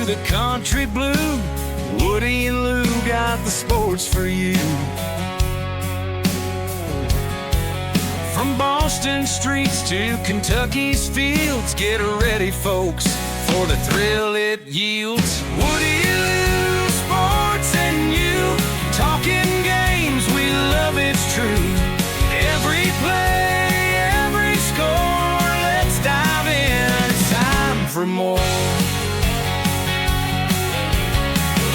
to the country blue, Woody and Lou got the sports for you. From Boston streets to Kentucky's fields, get ready, folks, for the thrill it yields. Woody and Lou, sports and you, talking games, we love, it's true. Every play, every score, let's dive in, it's time for more.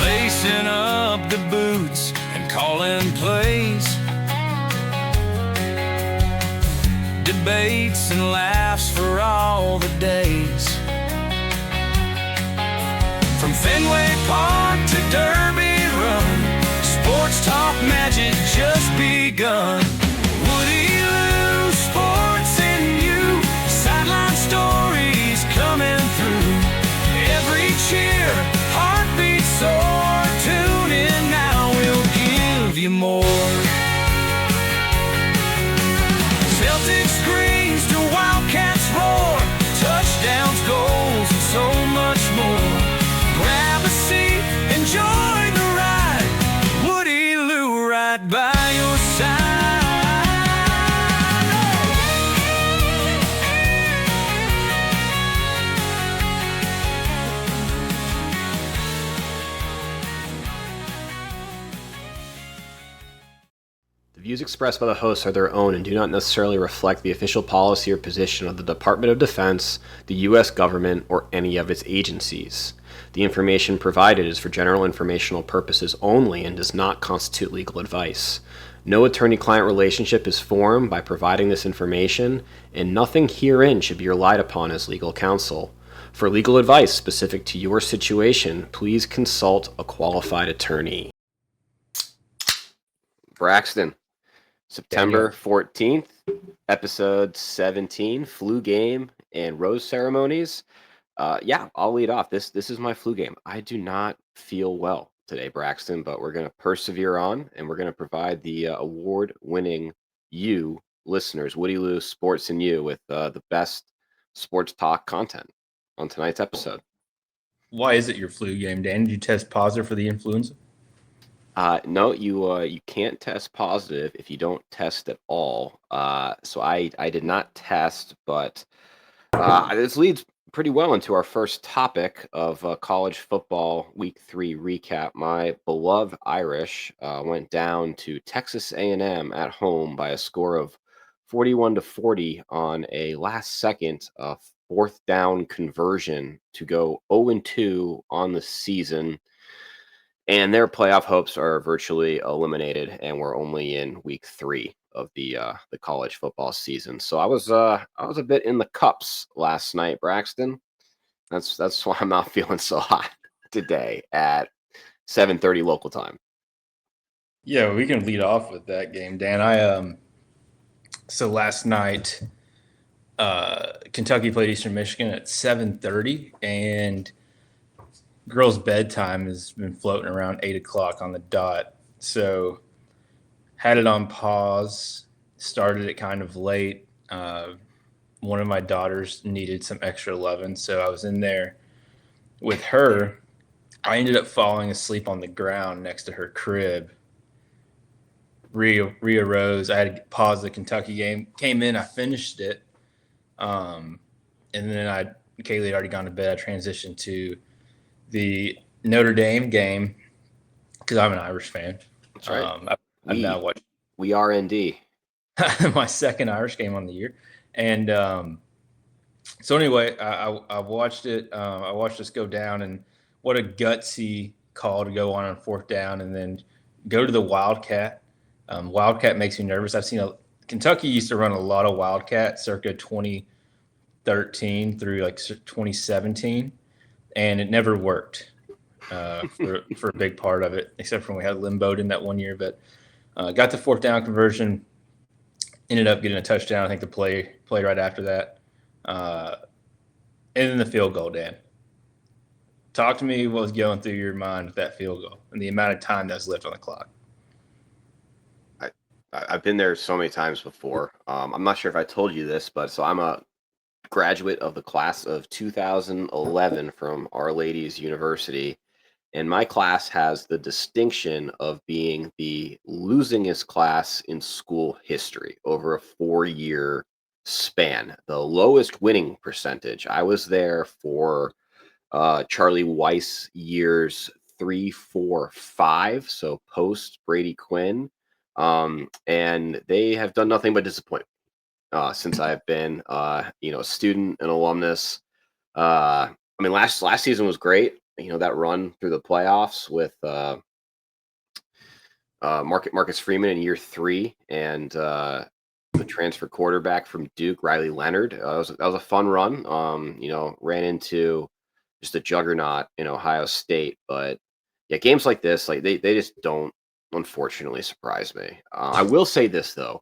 Lacing up the boots and calling plays, debates and laughs for all the days. From Fenway Park to Derby Run, sports talk magic just begun. Woody Lou, sports and you, sideline stories coming through. Every cheer, heartbeat soar, tune in now, we'll give you more. Celtics screams to Wildcats roar, touchdowns, goals, and so much more. Grab a seat, enjoy the ride, Woody Lou right by your side. The views expressed by the hosts are their own and do not necessarily reflect the official policy or position of the Department of Defense, the U.S. government, or any of its agencies. The information provided is for general informational purposes only and does not constitute legal advice. No attorney-client relationship is formed by providing this information, and nothing herein should be relied upon as legal counsel. For legal advice specific to your situation, please consult a qualified attorney. Braxton, September 14th, episode 17, flu game and rose ceremonies. I'll lead off. This is my flu game. I do not feel well today, Braxton, but we're going to persevere on, and we're going to provide the award-winning you listeners, Woody Lou, Sports and You, with the best sports talk content on tonight's episode. Why is it your flu game, Dan? Did you test positive for the influenza? No, you can't test positive if you don't test at all. So I did not test, but this leads pretty well into our first topic of college football week 3 recap. My beloved Irish went down to Texas A&M at home by a score of 41-40 on a last-second fourth down conversion to go 0-2 on the season. And their playoff hopes are virtually eliminated, and we're only in week 3 of the college football season. So I was a bit in the cups last night, Braxton. That's why I'm not feeling so hot today at 7:30 local time. Yeah, we can lead off with that game, Dan. So last night, Kentucky played Eastern Michigan at 7:30, and girls' bedtime has been floating around 8 o'clock on the dot. So had it on pause, started it kind of late. One of my daughters needed some extra loving, so I was in there with her. I ended up falling asleep on the ground next to her crib. Rhea rose. I had to pause the Kentucky game. Came in, I finished it. And then Kaley had already gone to bed. I transitioned to the Notre Dame game because I'm an Irish fan. That's right. I've now watched. We are indeed. My second Irish game on the year. And so anyway, I watched it. I watched us go down, and what a gutsy call to go on fourth down and then go to the Wildcat. Wildcat makes me nervous. Kentucky used to run a lot of Wildcat circa 2013 through like 2017, and it never worked for a big part of it, except for when we had Lynn Bowden that one year. But got the fourth down conversion, ended up getting a touchdown. I think the play right after that. And then the field goal, Dan. Talk to me what was going through your mind with that field goal and the amount of time that's left on the clock. I've been there so many times before. I'm not sure if I told you this, but so I'm a graduate of the class of 2011 from Our Lady's University. And my class has the distinction of being the losingest class in school history over a 4-year span, the lowest winning percentage. I was there for Charlie Weiss years 3, 4, 5, so post Brady Quinn. And they have done nothing but disappoint since I've been, a student and alumnus. I mean, last season was great. That run through the playoffs with Marcus Freeman in year 3, and the transfer quarterback from Duke, Riley Leonard. That was a fun run. Ran into just a juggernaut in Ohio State, but yeah, games like this, like they just don't, unfortunately, surprise me. I will say this though.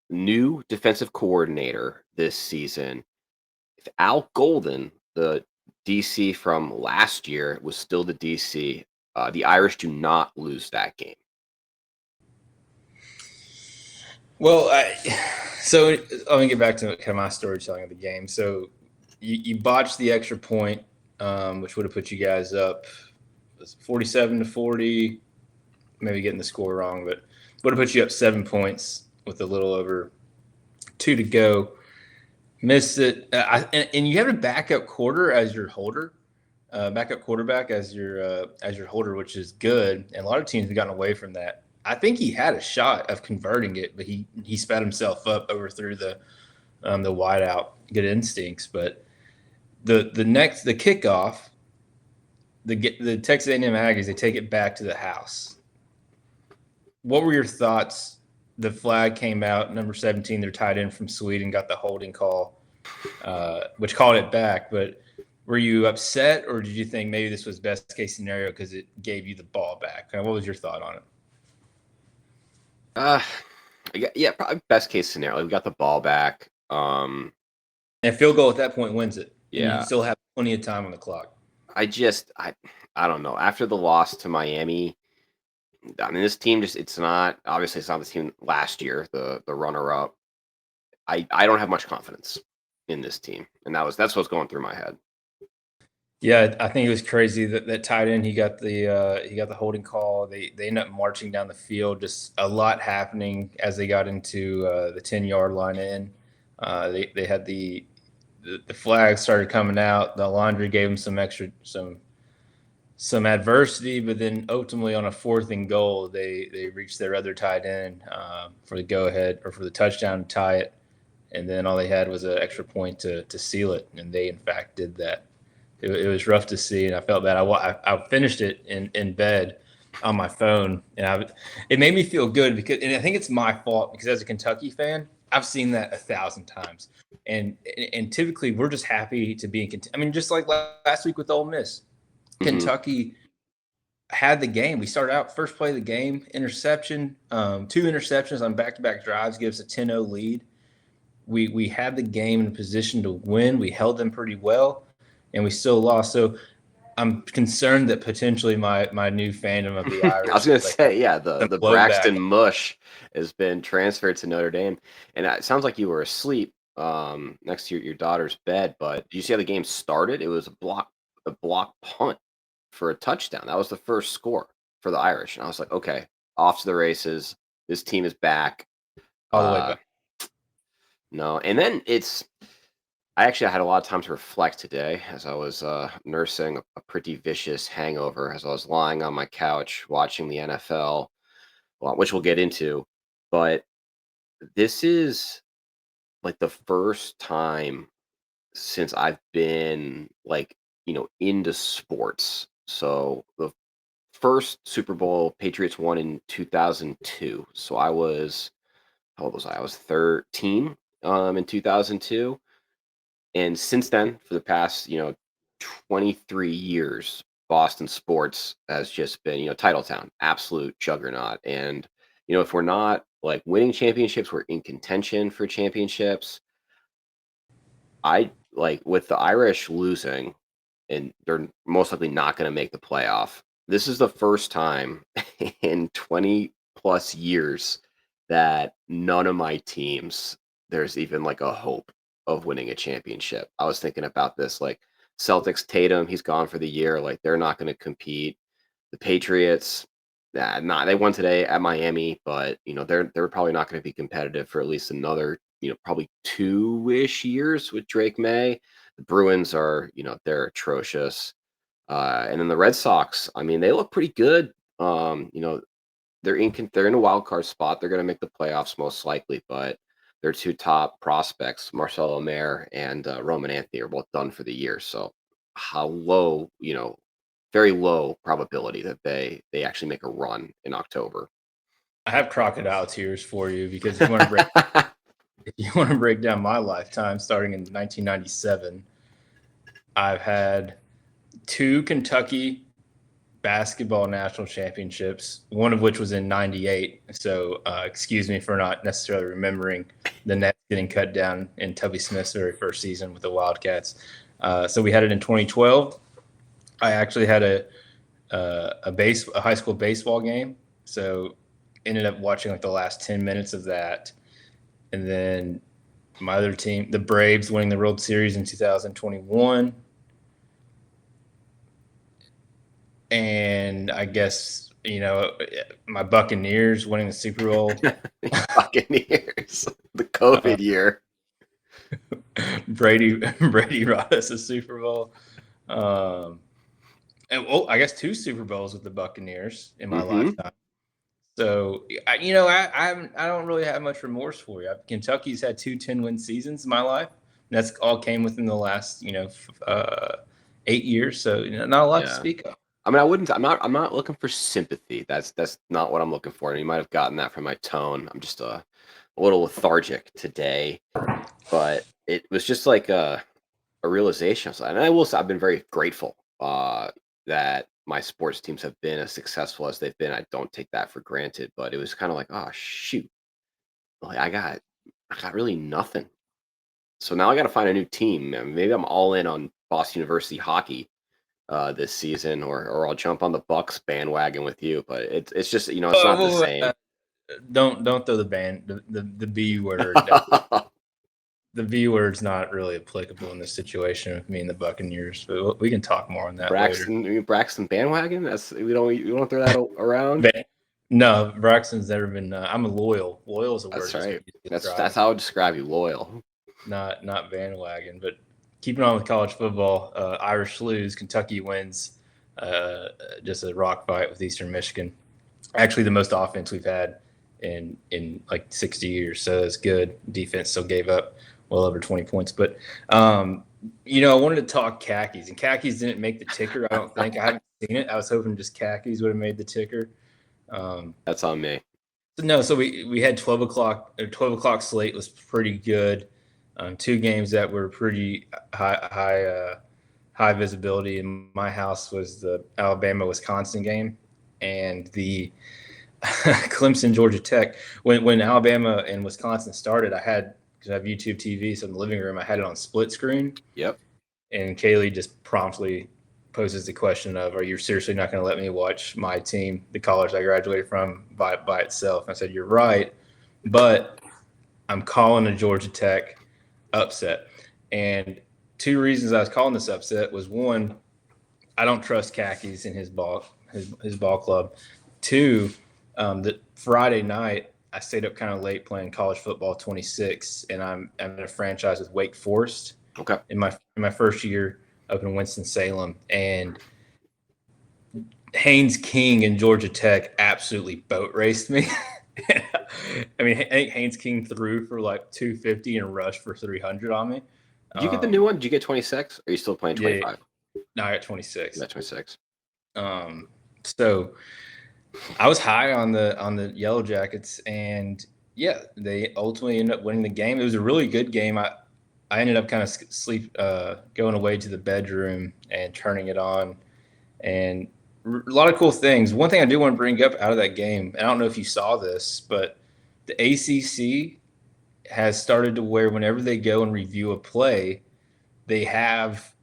New defensive coordinator this season. If Al Golden, the DC from last year, was still the DC, the Irish do not lose that game. Well, so let me get back to kind of my storytelling of the game. So you botched the extra point, which would have put you guys up 47-40, maybe getting the score wrong, but would have put you up 7 points with a little over 2 to go. Missed it, and you have a backup quarter as your holder, backup quarterback as your holder, which is good. And a lot of teams have gotten away from that. I think he had a shot of converting it, but he sped himself up, overthrew the wideout. Good instincts, but the kickoff, the Texas A&M Aggies, they take it back to the house. What were your thoughts? The flag came out, number 17, their tight end from Sweden, got the holding call, which called it back. But were you upset, or did you think maybe this was best case scenario because it gave you the ball back? What was your thought on it? Yeah, probably best case scenario. We got the ball back. And a field goal at that point wins it. Yeah. And you still have plenty of time on the clock. I don't know. After the loss to Miami, I mean, this team it's not the team last year, the runner up. I don't have much confidence in this team, and that's what's going through my head. Yeah, I think it was crazy that tight end, he got the holding call. They ended up marching down the field, just a lot happening as they got into the 10-yard line in. They had the flags started coming out. The laundry gave them some adversity, but then ultimately on a 4th and goal, they reached their other tight end for the go ahead or for the touchdown to tie it, and then all they had was an extra point to seal it, and they in fact did that. It was rough to see, and I felt bad. I finished it in bed on my phone, and it made me feel good and I think it's my fault because as a Kentucky fan, I've seen that 1,000 times, and typically we're just happy to be in Kentucky. I mean, just like last week with Ole Miss, Kentucky had the game. We started out first play of the game, interception, 2 interceptions on back-to-back drives, gives a 10-0 lead. We had the game in a position to win. We held them pretty well, and we still lost. So I'm concerned that potentially my new fandom of the Irish. I was going to say, yeah, the Braxton Mush has been transferred to Notre Dame, and it sounds like you were asleep next to your daughter's bed. But did you see how the game started? It was a block punt for a touchdown. That was the first score for the Irish, and I was like, okay, off to the races. This team is back. All the way back. No, and then I actually had a lot of time to reflect today as I was nursing a pretty vicious hangover as I was lying on my couch watching the NFL, which we'll get into. But this is like the first time since I've been into sports. So the first Super Bowl Patriots won in 2002. So how old was I? I was 13 in 2002. And since then, for the past, 23 years, Boston sports has just been, title town, absolute juggernaut. And, if we're not winning championships, we're in contention for championships. With the Irish losing, and they're most likely not going to make the playoff. This is the first time in 20 plus years that none of my teams there's even like a hope of winning a championship. I was thinking about this, like Celtics, Tatum, he's gone for the year. Like they're not going to compete. The Patriots, not they won today at Miami, but they're probably not going to be competitive for at least another probably 2-ish years with Drake May. The Bruins are they're atrocious, and then the Red Sox. I mean, they look pretty good. They're in a wild card spot. They're going to make the playoffs most likely, but their two top prospects, Marcelo Mayer and Roman Anthony, are both done for the year. So how low, very low probability that they actually make a run in October. I have crocodile tears for you because if you want to break down my lifetime, starting in 1997, I've had 2 Kentucky basketball national championships, one of which was in 98. So excuse me for not necessarily remembering the Nets getting cut down in Tubby Smith's very first season with the Wildcats. So we had it in 2012. I actually had a high school baseball game. So ended up watching like the last 10 minutes of that. And then my other team, the Braves, winning the World Series in 2021. And I guess, my Buccaneers winning the Super Bowl. Buccaneers, the COVID year. Brady brought us a Super Bowl. And I guess 2 Super Bowls with the Buccaneers in my lifetime. So, I don't really have much remorse for you. Kentucky's had 2 10-win seasons in my life. And that's all came within the last, 8 years. So, not a lot to speak of. I mean, I'm not looking for sympathy. That's not what I'm looking for. And you might have gotten that from my tone. I'm just a little lethargic today, but it was just like a realization. And I will say I've been very grateful that my sports teams have been as successful as they've been. I don't take that for granted, but it was kind of like, oh shoot, like I got really nothing. So now I got to find a new team. I mean, maybe I'm all in on Boston University hockey this season, or I'll jump on the Bucks bandwagon with you. But it's just it's not the same. Don't throw the B word. The B word's not really applicable in this situation with me and the Buccaneers, but we can talk more on that later. Braxton bandwagon. We don't throw that around. No, Braxton's never been. I'm a loyal. Loyal is a word. That's right. That's how I would describe you. Loyal. Not bandwagon, but keeping on with college football, Irish lose, Kentucky wins, just a rock fight with Eastern Michigan. Actually, the most offense we've had in like 60 years, so it's good. Defense still gave up well over 20 points. But, I wanted to talk khakis, and khakis didn't make the ticker, I don't think. I haven't seen it. I was hoping just khakis would have made the ticker. That's on me. No, so we had 12 o'clock slate was pretty good. 2 games that were pretty high visibility in my house was the Alabama-Wisconsin game and the Clemson-Georgia Tech. When Alabama and Wisconsin started, because I have YouTube TV, so in the living room, I had it on split screen. Yep. And Kaley just promptly poses the question of, are you seriously not going to let me watch my team, the college I graduated from, by itself? And I said, you're right, but I'm calling a Georgia Tech upset. And 2 reasons I was calling this upset was, 1, I don't trust khakis in his ball club. 2, the Friday night I stayed up kind of late playing college football 26, and I'm in a franchise with Wake Forest. Okay. In my first year up in Winston-Salem, and Haynes King and Georgia Tech absolutely boat raced me. I mean, I think Haynes King threw for like 250 and rushed for 300 on me. Did you get the new one? Did you get 26? Or are you still playing 25? Yeah. No, I got 26. You got 26. So I was high on the Yellow Jackets, and they ultimately ended up winning the game. It was a really good game. I ended up kind of going away to the bedroom and turning it on, and a lot of cool things. One thing I do want to bring up out of that game, and I don't know if you saw this, but the ACC has started to where whenever they go and review a play, they have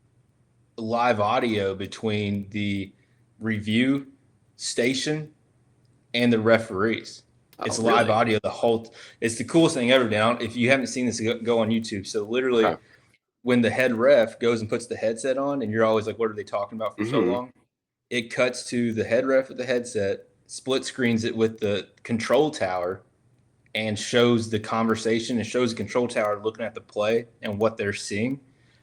live audio between the review station and the referees. It's Oh, live really? audio. It's the coolest thing ever. Down. If you haven't seen this, go on YouTube. So literally, Okay. when the head ref goes and puts the headset on, and you're always like, "What are they talking about for so Mm-hmm. long?" It cuts to the head ref with the headset, split screens it with the control tower, and shows the conversation and shows the control tower looking at the play and what they're seeing.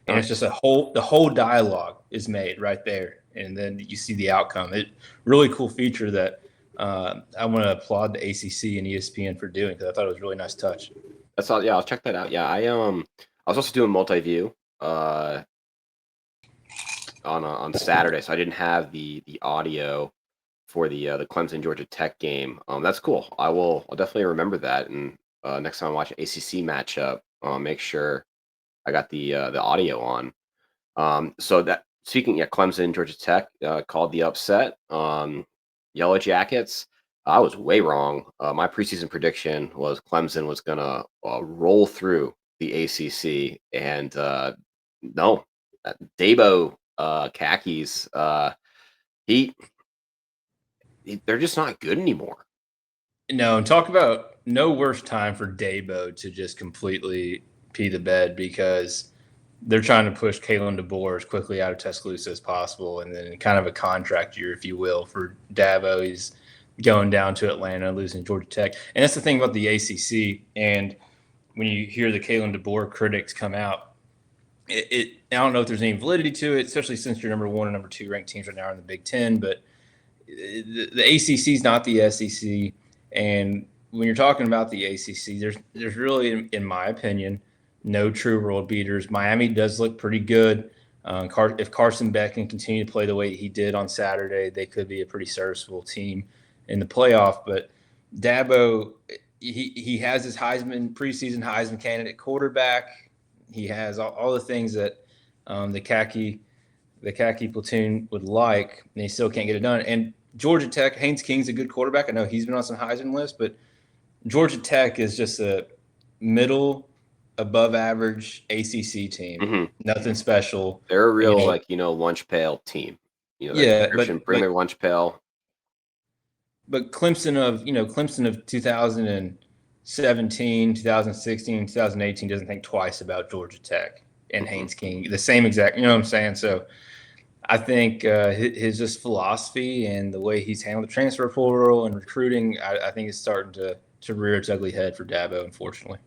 And it's just Nice. the whole dialogue is made right there. And then you see the outcome. It really cool feature that I want to applaud the ACC and ESPN for doing, because I thought it was a really nice touch. That's all. Yeah, I'll check that out. Yeah, I was also doing multi-view on Saturday, so I didn't have the audio for the Clemson Georgia Tech game. That's cool. I'll definitely remember that, and next time I watch an ACC matchup, I'll make sure I got the audio on. So that speaking, yeah, Clemson Georgia Tech called the upset. Yellow Jackets. I was way wrong. My preseason prediction was Clemson was gonna roll through the ACC, and no, Dabo khakis. He they're just not good anymore. No, and talk about no worse time for Dabo to just completely pee the bed, because they're trying to push Kalen DeBoer as quickly out of Tuscaloosa as possible, and then kind of a contract year, if you will, for Dabo. He's going down to Atlanta, losing Georgia Tech, and that's the thing about the ACC. And when you hear the Kalen DeBoer critics come out, I don't know if there's any validity to it, especially since you're number 1 and number 2 ranked teams right now in the Big Ten. But the ACC is not the SEC, and when you're talking about the ACC, there's really, in my opinion, no true world beaters. Miami does look pretty good. If Carson Beck can continue to play the way he did on Saturday, they could be a pretty serviceable team in the playoff. But Dabo, he has his preseason Heisman candidate quarterback. He has all the things that the khaki platoon would like, and he still can't get it done. And Georgia Tech, Haynes King's a good quarterback. I know he's been on some Heisman lists, but Georgia Tech is just a middle, above average ACC team. Mm-hmm. Nothing special. They're a real lunch pail team. That description, bring their lunch pail. But Clemson of 2017, 2016, 2018 doesn't think twice about Georgia Tech and Haynes King. The same exact, you know what I'm saying? So I think his just philosophy and the way he's handled the transfer portal and recruiting, I think is starting to rear its ugly head for Dabo, unfortunately.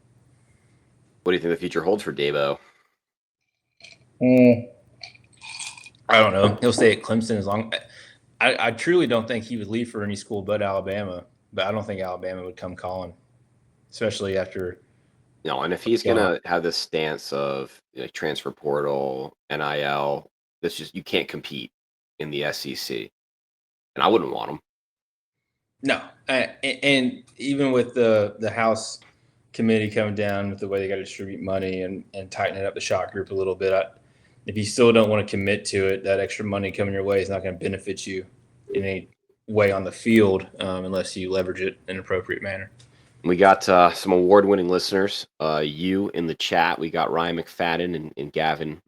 What do you think the future holds for Dabo? I don't know. He'll stay at Clemson as long. I truly don't think he would leave for any school but Alabama. But I don't think Alabama would come calling, especially after. No, and if he's gonna have this stance of transfer portal, NIL, that's just, you can't compete in the SEC, and I wouldn't want him. No, and even with the House committee coming down with the way they got to distribute money and tightening up the shot group a little bit, if you still don't want to commit to it, that extra money coming your way is not going to benefit you in any way on the field unless you leverage it in an appropriate manner. We got some award-winning listeners. You in the chat. We got Ryan McFadden and Gavin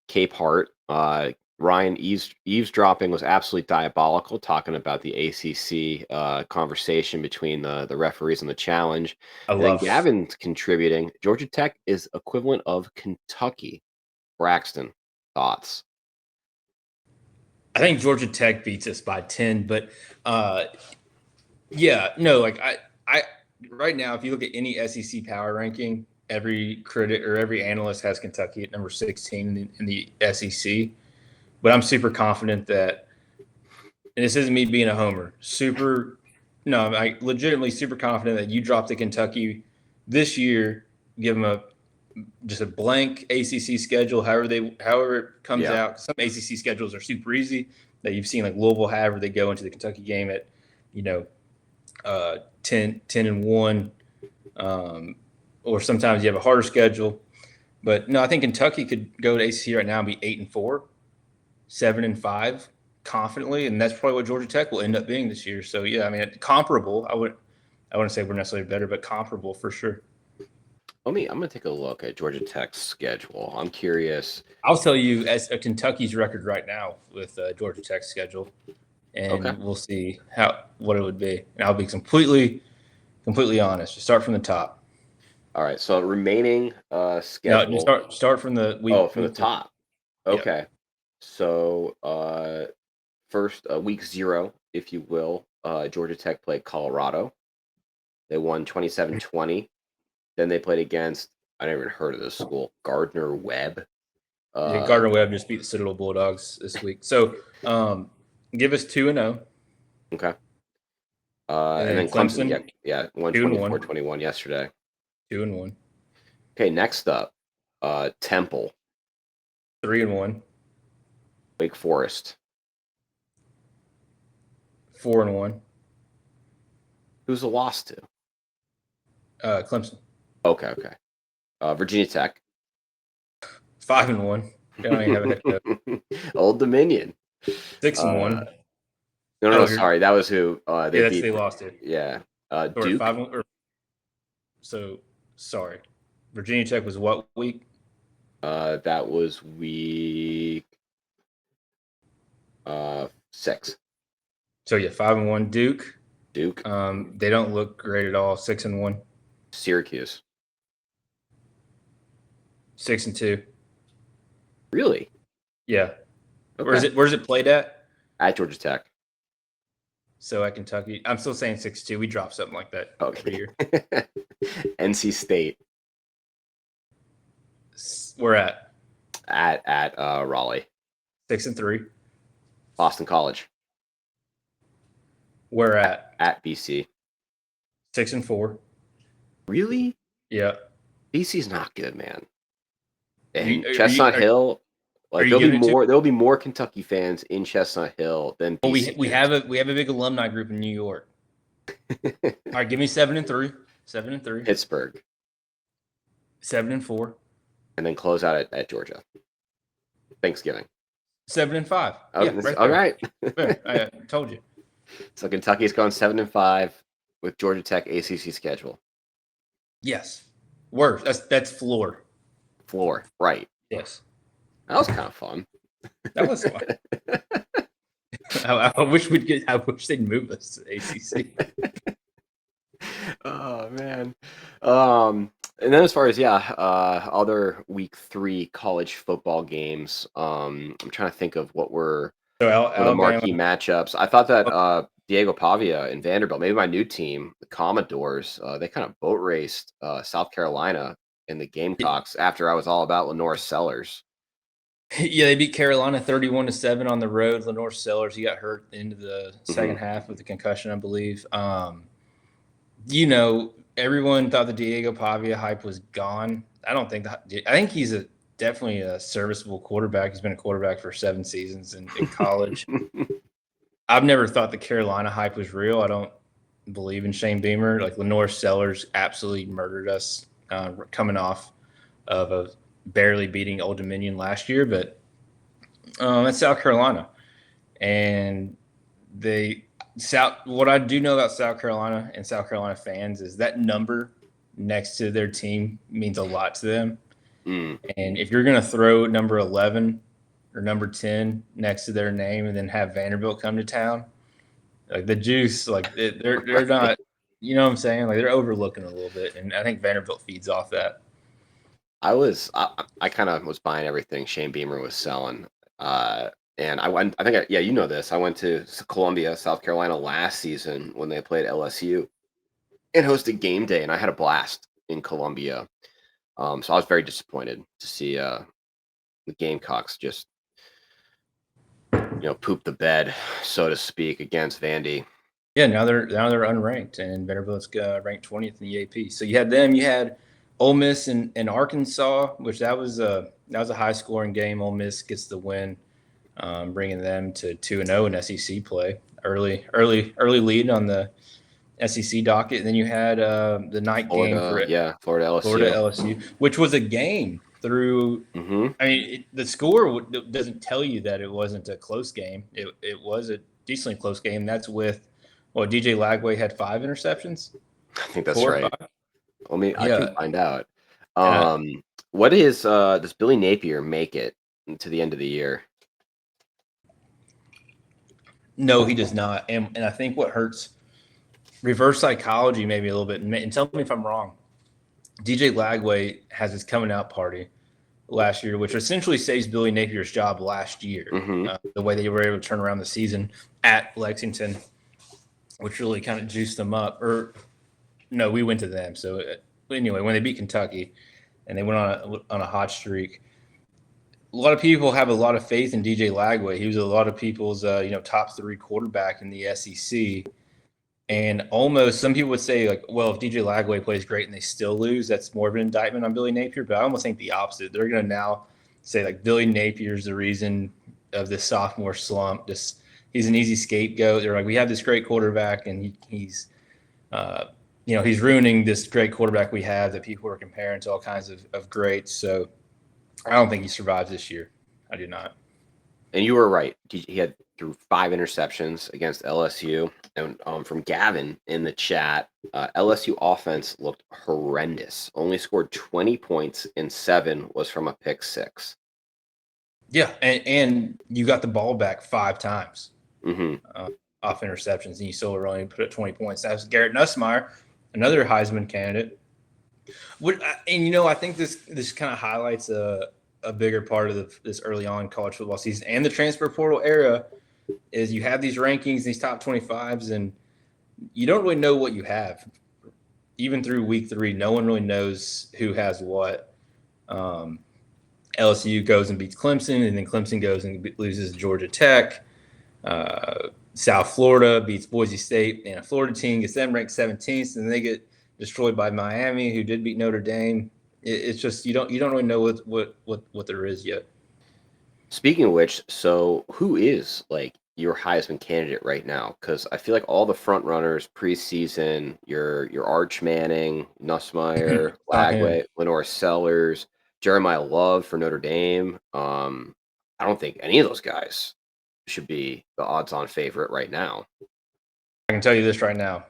Capehart. Ryan, eavesdropping was absolutely diabolical, talking about the ACC conversation between the referees and the challenge. And Gavin's contributing, Georgia Tech is equivalent of Kentucky. Braxton, thoughts? I think Georgia Tech beats us by 10, but I right now, if you look at any SEC power ranking, every critic or every analyst has Kentucky at number 16 in the SEC. But I'm super confident that, and this isn't me being a homer, I'm legitimately super confident that you drop to Kentucky this year, give them just a blank ACC schedule, however it comes out. Some ACC schedules are super easy that you've seen, like Louisville have, where they go into the Kentucky game at 10-1, or sometimes you have a harder schedule. But no, I think Kentucky could go to ACC right now and be 8-4, 7-5 confidently, and that's probably what Georgia Tech will end up being this year. So yeah, I mean, comparable. I wouldn't say we're necessarily better, but comparable for sure. I'm gonna take a look at Georgia Tech's schedule. I'm curious. I'll tell you as Kentucky's record right now with Georgia Tech's schedule, and we'll see what it would be. And I'll be completely Completely honest. Just start from the top. All right. So remaining No, schedule. just start from the week. Oh, from the week one. top. Yeah. Okay. So first week 0, if you will, Georgia Tech played Colorado. They won 27-20. Then they played against, I never even heard of this school, Gardner Webb. Yeah, Gardner Webb just beat the Citadel Bulldogs this week. So give us 2-0. Okay. And And then then Clemson, Clemson, yeah, won 2-1. 24-21 yesterday. 2-1. Okay, next up, Temple, 3-1. Wake Forest. 4-1. Who's the loss to? Clemson, Okay. Virginia Tech. 5-1. They don't even have a head coach. Old Dominion. 6-1. No, sorry, that was who they beat. They lost to. Yeah, Or Duke. 5-1. So sorry, Virginia Tech was what week? That was week 6. So yeah, 5-1. Duke. Duke. They don't look great at all. 6-1. Syracuse. 6-2. Really? Yeah. Okay. Where's it played at? At Georgia Tech. So at Kentucky, I'm still saying 6-2. We drop something like that every year. NC State. We're at Raleigh. 6-3. Boston College. We're at BC. 6-4. Really? Yeah. BC's not good, man. And Are Chestnut Hill, like there'll be more Kentucky fans in Chestnut Hill than BC. Well, we have a big alumni group in New York. All right, give me 7-3. 7-3. Pittsburgh. 7-4. And then close out at Georgia. Thanksgiving. 7-5. Oh, yeah, right all right. I told you. So Kentucky's going 7-5 with Georgia Tech ACC schedule. Yes. Worse. That's floor. Floor, right? Yes. That was kind of fun. That was fun. I wish they'd move us to the ACC. Oh man. And then as far as other week 3 college football games, I'm trying to think of what were the marquee matchups. I thought that Diego Pavia and Vanderbilt, maybe my new team, the Commodores, they kind of boat raced South Carolina in the Gamecocks after I was all about Lenore Sellers. Yeah, they beat Carolina 31-7 on the road. Lenore Sellers, he got hurt into the second half with a concussion, I believe. Everyone thought the Diego Pavia hype was gone. I think he's definitely a serviceable quarterback. He's been a quarterback for 7 seasons in college. I've never thought the Carolina hype was real. I don't believe in Shane Beamer. Like Lenore Sellers absolutely murdered us coming off of barely beating Old Dominion last year, but that's South Carolina. And what I do know about South Carolina and South Carolina fans is that number next to their team means a lot to them. And if you're going to throw number 11 or number 10 next to their name and then have Vanderbilt come to town, like the juice, like they're not, you know what I'm saying? Like they're overlooking a little bit. And I think Vanderbilt feeds off that. I kind of was buying everything Shane Beamer was selling. And I went, you know this. I went to Columbia, South Carolina last season when they played LSU and hosted game day, and I had a blast in Columbia. So I was very disappointed to see the Gamecocks just, poop the bed, so to speak, against Vandy. Yeah, now they're unranked, and Vanderbilt's ranked 20th in the AP. So you had them. You had Ole Miss and Arkansas, which that was a high scoring game. Ole Miss gets the win. Bringing them to 2-0 in SEC play. Early lead on the SEC docket. And then you had the night game for Florida LSU, which was a game through. I mean, the score doesn't tell you that it wasn't a close game. It was a decently close game. That's with DJ Lagway had 5 interceptions. I think that's right. I can find out. What does Billy Napier make it to the end of the year? No, he does not. And I think what hurts reverse psychology maybe a little bit, and tell me if I'm wrong. DJ Lagway has his coming out party last year, which essentially saves Billy Napier's job last year. Mm-hmm. The way they were able to turn around the season at Lexington, which really kind of juiced them up. Or no, we went to them. So anyway, when they beat Kentucky and they went on a hot streak, a lot of people have a lot of faith in DJ Lagway. He was a lot of people's top 3 quarterback in the SEC. And almost some people would say, like, well, if DJ Lagway plays great and they still lose, that's more of an indictment on Billy Napier. But I almost think the opposite. They're going to now say, like, Billy Napier's the reason of this sophomore slump. Just he's an easy scapegoat. They're like, we have this great quarterback, and he's ruining this great quarterback we have that people are comparing to all kinds of greats. So I don't think he survives this year. I do not. And you were right. He had threw 5 interceptions against LSU. And from Gavin in the chat, LSU offense looked horrendous. Only scored 20 points, and 7 was from a pick 6. Yeah, and you got the ball back 5 times off interceptions, and you still were only put at 20 points. That was Garrett Nussmeier, another Heisman candidate. I think this kind of highlights a bigger part of this early on college football season and the transfer portal era is you have these rankings, these top 25s, and you don't really know what you have. Even through week 3, no one really knows who has what. LSU goes and beats Clemson, and then Clemson goes and loses to Georgia Tech. South Florida beats Boise State, and a Florida team gets them ranked 17th, and they get destroyed by Miami, who did beat Notre Dame. It's just you don't really know what there is yet. Speaking of which, so who is like your Heisman candidate right now? Because I feel like all the front runners preseason, your Arch Manning, Nussmeier, Lagway, Lenore Sellers, Jeremiah Love for Notre Dame. I don't think any of those guys should be the odds-on favorite right now. I can tell you this right now.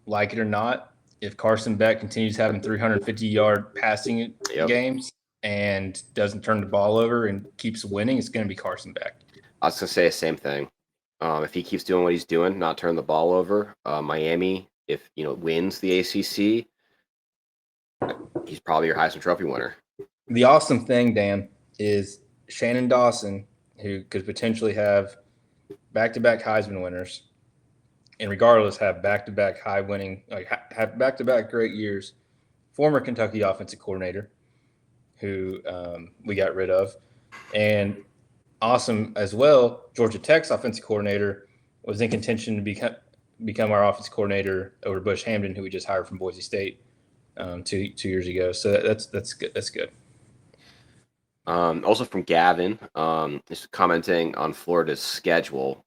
Like it or not, if Carson Beck continues having 350-yard passing games and doesn't turn the ball over and keeps winning, it's going to be Carson Beck. I was going to say the same thing. If he keeps doing what he's doing, not turning the ball over, Miami, if wins the ACC, he's probably your Heisman Trophy winner. The awesome thing, Dan, is Shannon Dawson, who could potentially have back-to-back Heisman winners, and regardless have back-to-back have back-to-back great years. Former Kentucky offensive coordinator, who we got rid of, and awesome as well. Georgia Tech's offensive coordinator was in contention to become our offensive coordinator over Bush Hamden, who we just hired from Boise State 2 years ago. So that's good. That's good. Also from Gavin, is commenting on Florida's schedule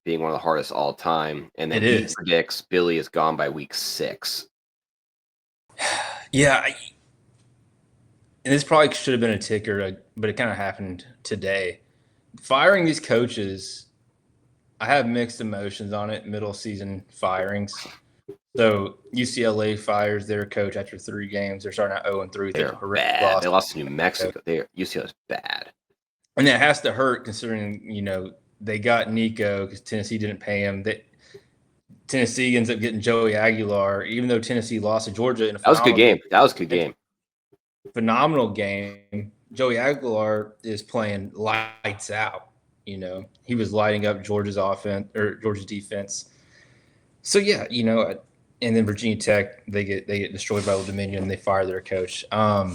being one of the hardest all time, and then he predicts Billy is gone by week 6. Yeah, and this probably should have been a ticker, but it kind of happened today. Firing these coaches, I have mixed emotions on it. Middle season firings. So UCLA fires their coach after 3 games. They're starting out 0-3. They're bad. They lost to New Mexico. UCLA is bad, and that has to hurt considering they got Nico because Tennessee didn't pay him. Tennessee ends up getting Joey Aguilar, even though Tennessee lost to Georgia. That was a good game. That was a good game. Phenomenal game. Joey Aguilar is playing lights out. He was lighting up Georgia's offense or Georgia's defense. So yeah, and then Virginia Tech, they get destroyed by Old Dominion and they fire their coach. I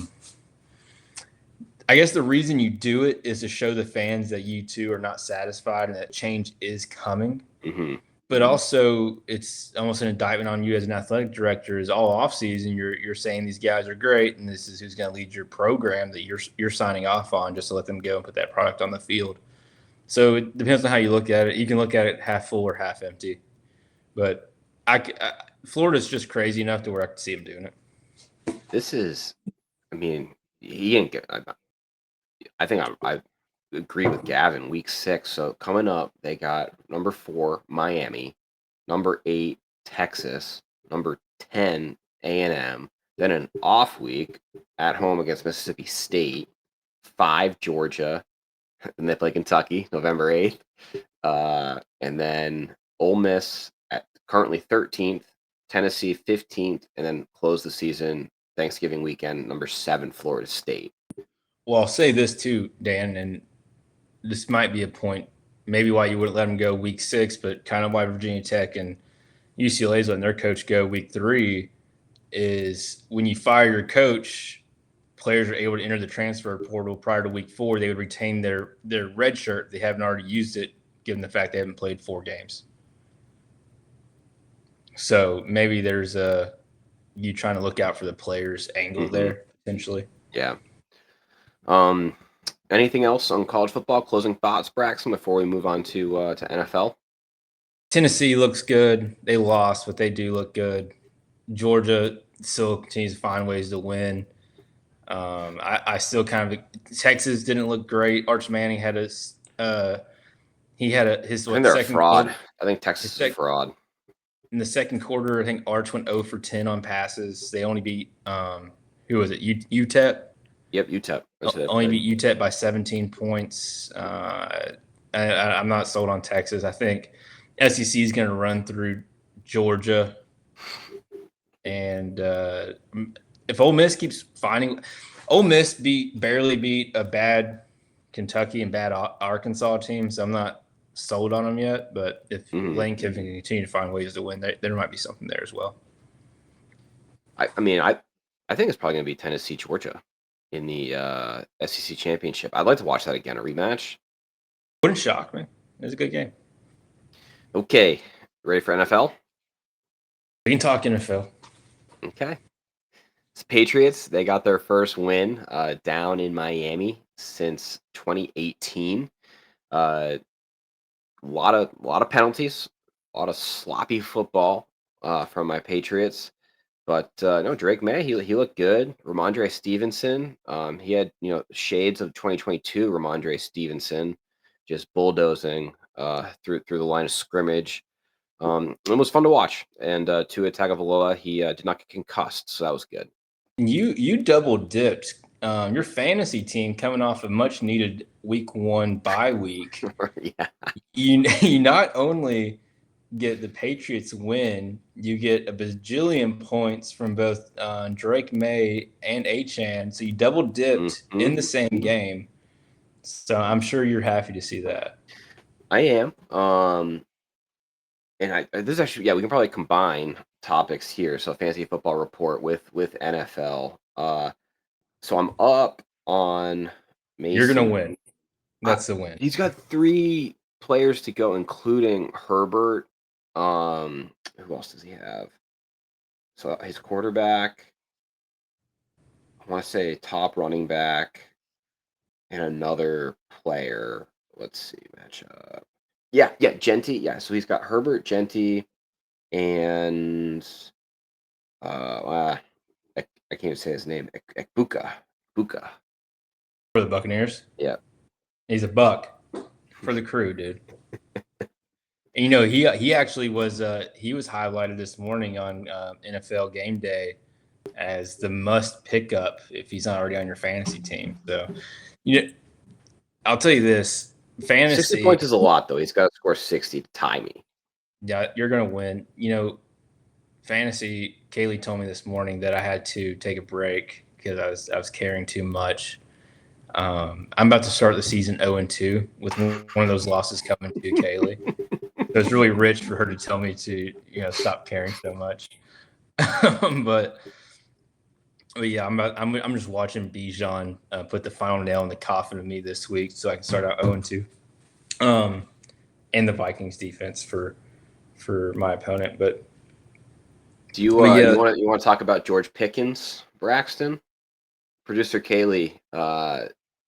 guess the reason you do it is to show the fans that you too are not satisfied and that change is coming. Mm-hmm. But also, it's almost an indictment on you as an athletic director. Is all offseason you're saying these guys are great and this is who's going to lead your program that you're signing off on just to let them go and put that product on the field. So it depends on how you look at it. You can look at it half full or half empty. But Florida's just crazy enough to where I can see him doing it. This is, he didn't get. I think I agree with Gavin. Week 6. So coming up, they got number 4 Miami, number 8 Texas, number 10 A&M. Then an off week at home against Mississippi State, 5 Georgia, and they play Kentucky November 8th, and then Ole Miss at currently 13th, Tennessee 15th, and then close the season Thanksgiving weekend, number 7, Florida State. Well, I'll say this too, Dan, and this might be a point maybe why you wouldn't let them go week 6, but kind of why Virginia Tech and UCLA's letting their coach go week 3 is when you fire your coach, players are able to enter the transfer portal prior to week 4. They would retain their red shirt. They haven't already used it, given the fact they haven't played 4 games. So maybe there's you trying to look out for the players angle there potentially. Yeah. Anything else on college football? Closing thoughts, Braxton, before we move on to NFL? Tennessee looks good. They lost, but they do look good. Georgia still continues to find ways to win. I still kind of Texas didn't look great. Arch Manning had his second fraud. Quarter. I think Texas is a fraud. In the second quarter, I think Arch went 0 for 10 on passes. They only beat who was it? UTEP. Yep, UTEP. Only beat UTEP by 17 points. I'm not sold on Texas. I think SEC is going to run through Georgia. And if Ole Miss keeps finding – Ole Miss barely beat a bad Kentucky and bad Arkansas team, so I'm not sold on them yet. But if Lane Kiffin can continue to find ways to win, there might be something there as well. I think it's probably going to be Tennessee, Georgia in the SEC championship. I'd like to watch that again, a rematch. Wouldn't shock me. It was a good game. Okay, ready for NFL? We can talk NFL. Okay. It's Patriots. They got their first win down in Miami since 2018. A lot of penalties, a lot of sloppy football from my Patriots. But no, Drake May, he looked good. Ramondre Stevenson, he had shades of 2022 Ramondre Stevenson, just bulldozing through the line of scrimmage. It was fun to watch. And Tua Tagovailoa, he did not get concussed, so that was good. You double dipped. Your fantasy team coming off a much needed week 1 bye week. Yeah. You not only get the Patriots win, you get a bajillion points from both Drake May and Achane. So you double dipped in the same game. So I'm sure you're happy to see that. I am. And this is actually, we can probably combine topics here. So fantasy football report with NFL. So I'm up on Mason. You're gonna win. That's the win. He's got 3 players to go, including Herbert. Who else does he have? So his quarterback, I want to say top running back, and another player. Let's see, matchup. Yeah, Genti. Yeah, so he's got Herbert, Genti, and I can't even say his name. Ekbuka. For the Buccaneers? Yeah. He's a buck for the crew, dude. And, he actually was he was highlighted this morning on NFL Game Day as the must pick up if he's not already on your fantasy team. So, I'll tell you this, fantasy 60 points is a lot, though. He's got to score 60 to tie me. Yeah, you're gonna win. Fantasy. Kaley told me this morning that I had to take a break because I was carrying too much. I'm about to start the season 0-2 with one of those losses coming to Kaley. So it's really rich for her to tell me to, stop caring so much. but yeah, I'm just watching Bijan put the final nail in the coffin of me this week, so I can start out 0-2. And the Vikings defense for my opponent. But do you want to talk about George Pickens, Braxton? Producer Kaley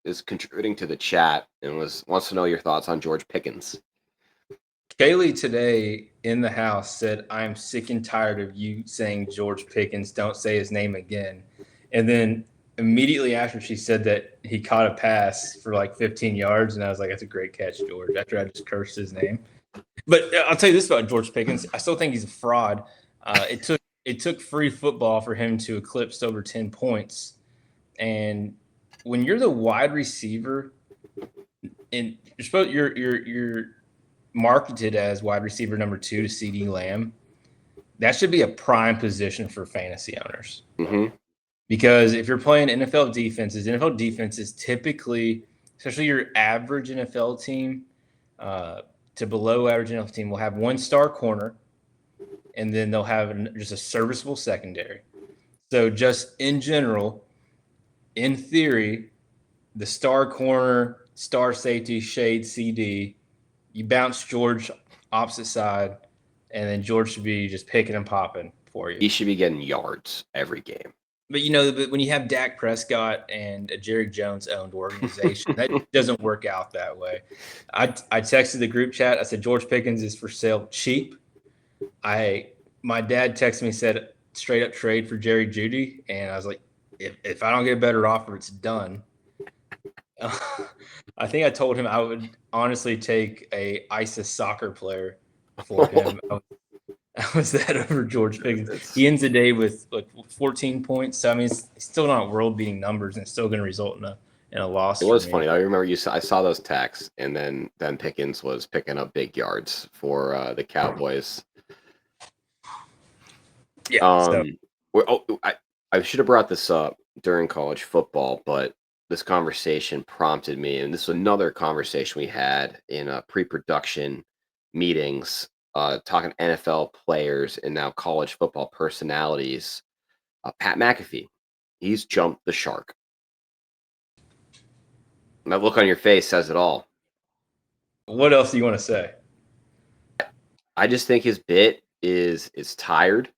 is contributing to the chat and wants to know your thoughts on George Pickens. Kaley today in the house said, "I'm sick and tired of you saying George Pickens. Don't say his name again." And then immediately after she said that, he caught a pass for like 15 yards, and I was like, "That's a great catch, George." After I just cursed his name. But I'll tell you this about George Pickens: I still think he's a fraud. It took free football for him to eclipse over 10 points, and when you're the wide receiver, and you're marketed as wide receiver number 2 to CeeDee Lamb, that should be a prime position for fantasy owners. Mm-hmm. Because if you're playing NFL defenses typically, especially your average NFL team to below average NFL team, will have one star corner, and then they'll have just a serviceable secondary. So just in general, in theory, the star corner, star safety, shade, CD, you bounce George opposite side, and then George should be just picking and popping for you. He should be getting yards every game. But when you have Dak Prescott and a Jerry Jones owned organization, that doesn't work out that way. I texted the group chat. I said George Pickens is for sale cheap. My dad texted me, said straight up trade for Jerry Jeudy, and I was like, if I don't get a better offer, it's done. I think I told him I would honestly take a ISIS soccer player for him. I was that over George Pickens. He ends the day with like 14 points. So I mean, it's still not world-beating numbers, and it's still going to result in a loss. It was funny. I remember I saw those texts, and then Pickens was picking up big yards for the Cowboys. Yeah. I should have brought this up during college football, but this conversation prompted me, and this is another conversation we had in pre-production meetings, talking NFL players and now college football personalities. Pat McAfee, he's jumped the shark. That look on your face says it all. What else do you want to say? I just think his bit is tired.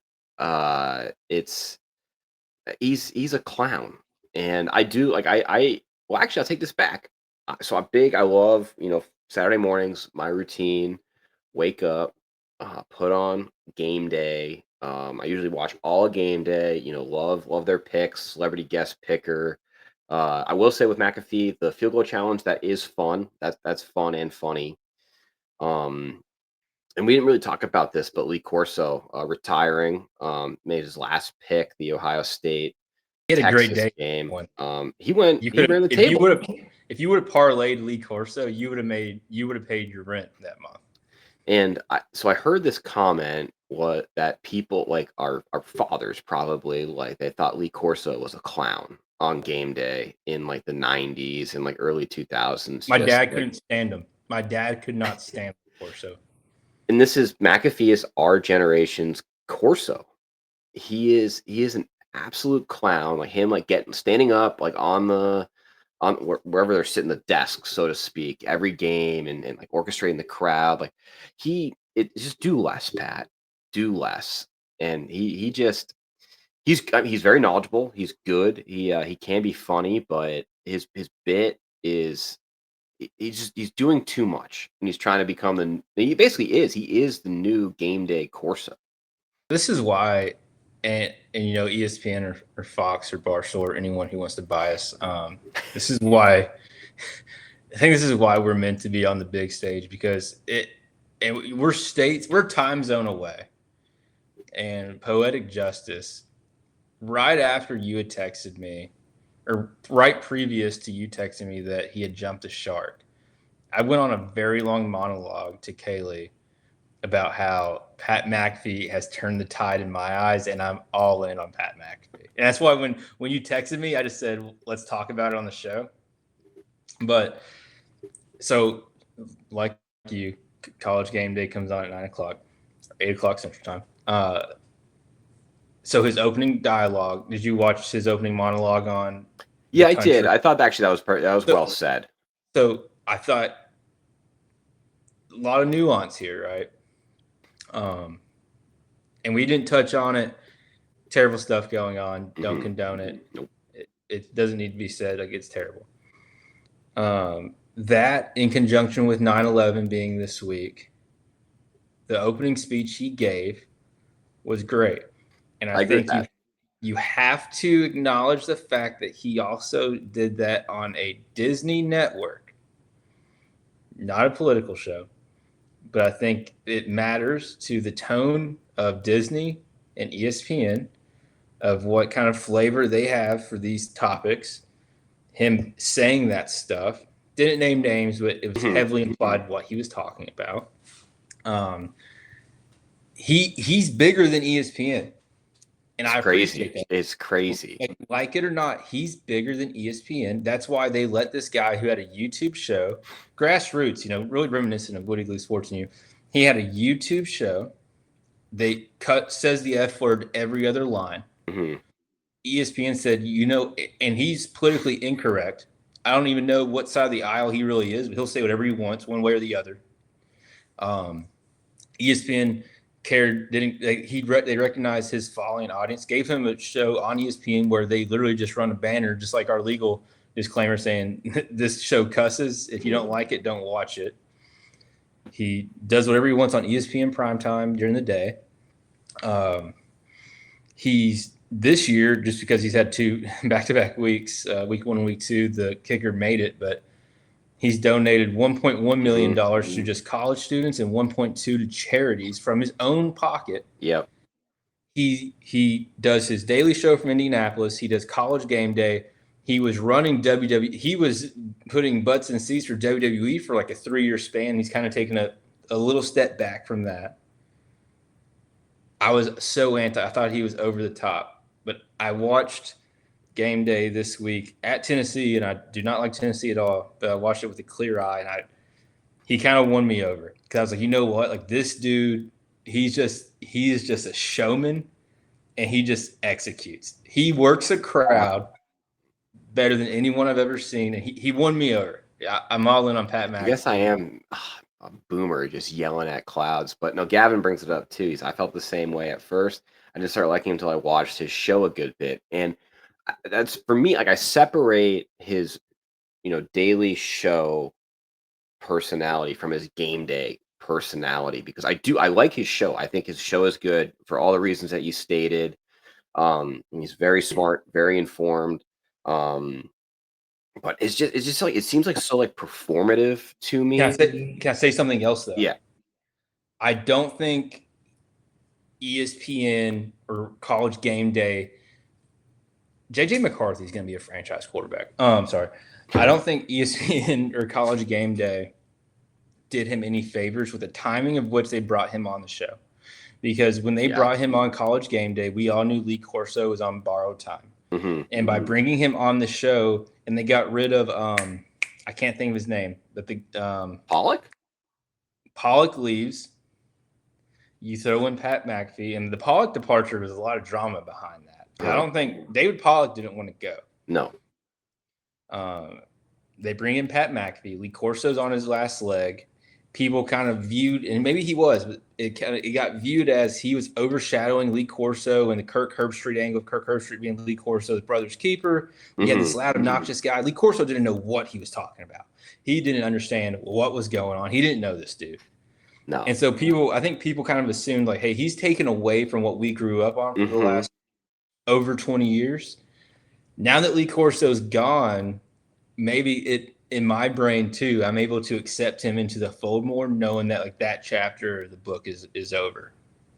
He's a clown, and I do like well, actually, I'll take this back. So I love Saturday mornings. My routine: wake up, put on Game Day. I usually watch all Game Day. Love their picks. Celebrity guest picker. I will say with McAfee, the field goal challenge, that is fun. That's fun and funny. And we didn't really talk about this, but Lee Corso retiring, made his last pick, the Ohio State he had Texas a great day game. He ran the if table. If you would have parlayed Lee Corso, you would have paid your rent that month. And so I heard this comment that people like our fathers probably like they thought Lee Corso was a clown on game day in like the 90s and like early 2000s. My dad couldn't stand him. My dad could not stand Corso. And this is McAfee is our generation's Corso. He is an absolute clown, like him, like standing up like on wherever they're sitting the desk, so to speak, every game and like orchestrating the crowd. Like it's just do less, Pat. Do less. And he's very knowledgeable. He's good. He can be funny, but his bit is he's doing too much, and he's trying to become he is the new game day Corso. This is why, and ESPN or Fox or Barstool or anyone who wants to buy us, this is why I think this is why we're meant to be on the big stage, because we're time zone away. And poetic justice, right after you had texted me, or right previous to you texting me that he had jumped the shark, I went on a very long monologue to Kaley about how Pat McAfee has turned the tide in my eyes, and I'm all in on Pat McAfee. And that's why when you texted me, I just said, let's talk about it on the show. But so like college game day comes on at 9:00, 8:00 Central Time. So his opening dialogue, did you watch his opening monologue on? Yeah, I did. I thought actually that was well said. So I thought a lot of nuance here, right? And we didn't touch on it. Terrible stuff going on. Don't condone it. Nope. It doesn't need to be said. Like, it's terrible. That in conjunction with 9/11 being this week, the opening speech he gave was great. And I think you have to acknowledge the fact that he also did that on a Disney network, not a political show. But I think it matters to the tone of Disney and ESPN of what kind of flavor they have for these topics. Him saying that stuff, didn't name names, but it was heavily implied what he was talking about. he's bigger than ESPN, and It's I appreciate crazy. that. It's crazy. Like it or not, he's bigger than ESPN. That's why they let this guy who had a YouTube show, grassroots, really reminiscent of Woody Lee Sports and You. He had a YouTube show. They says the F word every other line. Mhm. ESPN said, and he's politically incorrect. I don't even know what side of the aisle he really is, but he'll say whatever he wants, one way or the other. ESPN cared, didn't they recognized his following audience, gave him a show on ESPN where they literally just run a banner, just like our legal disclaimer saying this show cusses. If you don't like it, don't watch it. He does whatever he wants on ESPN primetime during the day. He's this year, just because he's had 2 back-to-back weeks, week 1 and week 2, the kicker made it, but he's donated $1.1 million to just college students and 1.2 to charities from his own pocket. Yep. He does his daily show from Indianapolis. He does College Game Day. He was running WWE. He was putting butts in seats for WWE for like a 3-year span. He's kind of taken a little step back from that. I was so anti. I thought he was over the top. But I watched Game Day this week at Tennessee, and I do not like Tennessee at all. But I watched it with a clear eye, and he kind of won me over because I was like, you know what? Like this dude, he is just a showman, and he just executes. He works a crowd better than anyone I've ever seen, and he won me over. I'm all in on Pat McAfee. I guess I am a boomer just yelling at clouds, but no, Gavin brings it up too. I felt the same way at first. I just started liking him until I watched his show a good bit, and that's for me. Like I separate his, daily show personality from his game day personality because I like his show. I think his show is good for all the reasons that you stated. He's very smart, very informed. But it's just like it seems like so like performative to me. Can I say something else though? Yeah. I don't think ESPN or College Game Day. JJ McCarthy is going to be a franchise quarterback. I'm sorry. I don't think ESPN or College Game Day did him any favors with the timing of which they brought him on the show. Because when they brought him on College Game Day, we all knew Lee Corso was on borrowed time. And by bringing him on the show, and they got rid of I can't think of his name, but the Pollock leaves. You throw in Pat McAfee, and the Pollock departure was a lot of drama behind that. I don't think David Pollock didn't want to go. No. They bring in Pat McAfee. Lee Corso's on his last leg. People kind of viewed, and maybe he was, but it got viewed as he was overshadowing Lee Corso and the Kirk Herbstreit angle of Kirk Herbstreit being Lee Corso's brother's keeper. He had this loud, obnoxious guy. Lee Corso didn't know what he was talking about. He didn't understand what was going on. He didn't know this dude. No. And so I think people kind of assumed like, hey, he's taken away from what we grew up on for the last over 20 years. Now that Lee Corso's gone, maybe in my brain too, I'm able to accept him into the fold more, knowing that like that chapter of the book is over.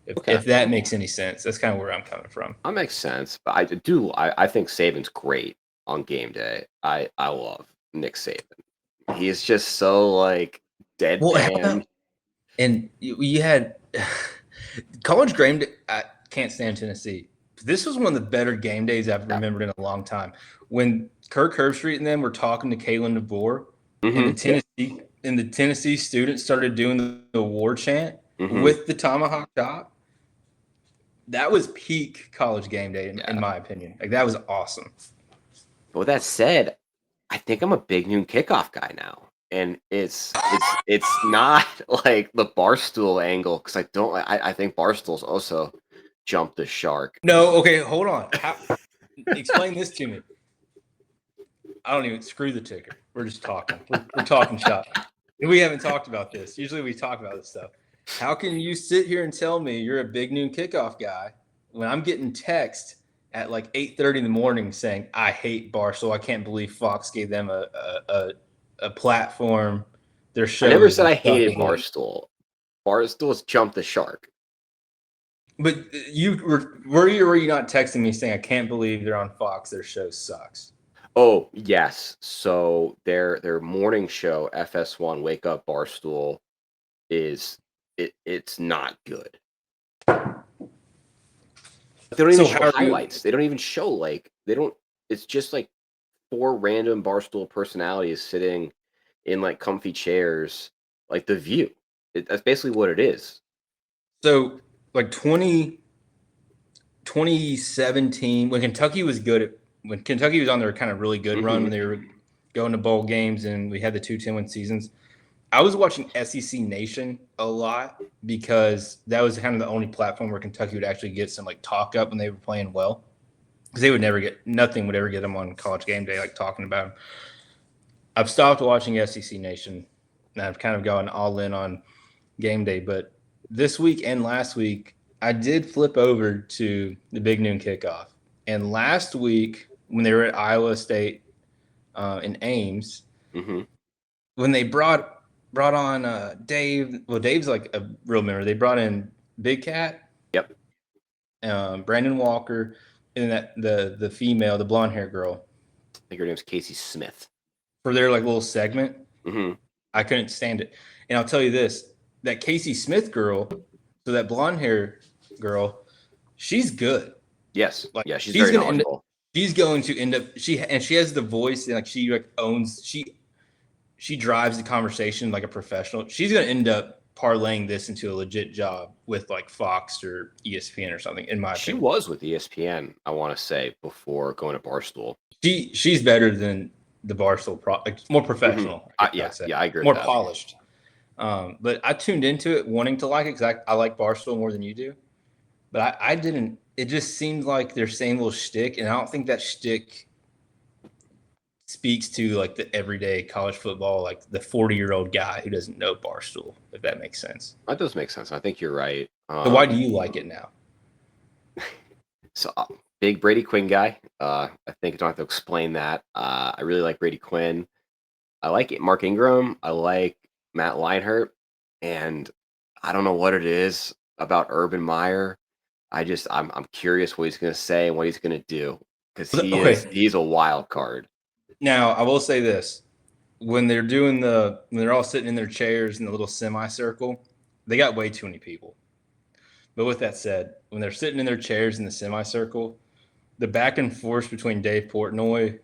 If that makes any sense, that's kind of where I'm coming from. That makes sense, but I think Saban's great on game day. I love Nick Saban. He is just so like deadpan. And you had College Game Day. I can't stand Tennessee. This was one of the better game days I've remembered in a long time. When Kirk Herbstreit and them were talking to Kalen DeBoer, and the Tennessee students started doing the war chant with the tomahawk chop. That was peak College Game Day, in my opinion. Like that was awesome. But with that said, I think I'm a big noon kickoff guy now. And it's not like the Barstool angle because I think Barstool's also jumped the shark. No, okay, hold on. Explain this to me. I don't even screw the ticker. We're just talking. We're talking shop. And we haven't talked about this. Usually we talk about this stuff. How can you sit here and tell me you're a big noon kickoff guy when I'm getting text at like 8:30 in the morning saying I hate Barstool. I can't believe Fox gave them a platform. Their show. I never said I hated Barstool. Barstool's jumped the shark. But were you not texting me saying I can't believe they're on Fox? Their show sucks. Oh yes. So their morning show FS1 Wake Up Barstool it's not good. They don't So even show how are you? highlights. They don't even show like they don't. It's just like four random Barstool personalities sitting in like comfy chairs, like The View. That's basically what it is. So like 2017, when Kentucky was good, when Kentucky was on their kind of really good run, when they were going to bowl games and we had the 2-10-1 seasons, I was watching SEC Nation a lot because that was kind of the only platform where Kentucky would actually get some like talk up when they were playing well. Because they would never get, nothing would ever get them on College Game Day, like talking about them. I've stopped watching SEC Nation and I've kind of gone all in on Game Day. But this week and last week, I did flip over to the Big Noon Kickoff. And last week, when they were at Iowa State in Ames, when they brought on Dave, well, Dave's like a real member. They brought in Big Cat, Yep. Brandon Walker, and that the female, the blonde hair girl. I think her name's Casey Smith. For their like little segment, I couldn't stand it. And I'll tell you this: that Casey Smith girl, so that blonde hair girl, she's good. Yes. Like, yeah, she's very knowledgeable. She's going to end up. She has the voice, and like she like owns. She drives the conversation like a professional. She's going to end up parlaying this into a legit job with like Fox or ESPN or something. In my opinion, she was with ESPN. I want to say before going to Barstool. She's better than the Barstool like more professional. I agree. More polished. But I tuned into it wanting to like it because I like Barstool more than you do. But I didn't. It just seemed like their same little shtick, and I don't think that shtick speaks to like the everyday college football, like the 40-year-old guy who doesn't know Barstool, if that makes sense. That does make sense. I think you're right. So why do you like it now? So big Brady Quinn guy. I think I don't have to explain that. I really like Brady Quinn. I like Mark Ingram. I like Matt Leinart, and I don't know what it is about Urban Meyer. I'm curious what he's going to say and what he's going to do because he's a wild card. Now I will say this: when they're all sitting in their chairs in the little semicircle, they got way too many people. But with that said, when they're sitting in their chairs in the semicircle, the back and forth between Dave Portnoy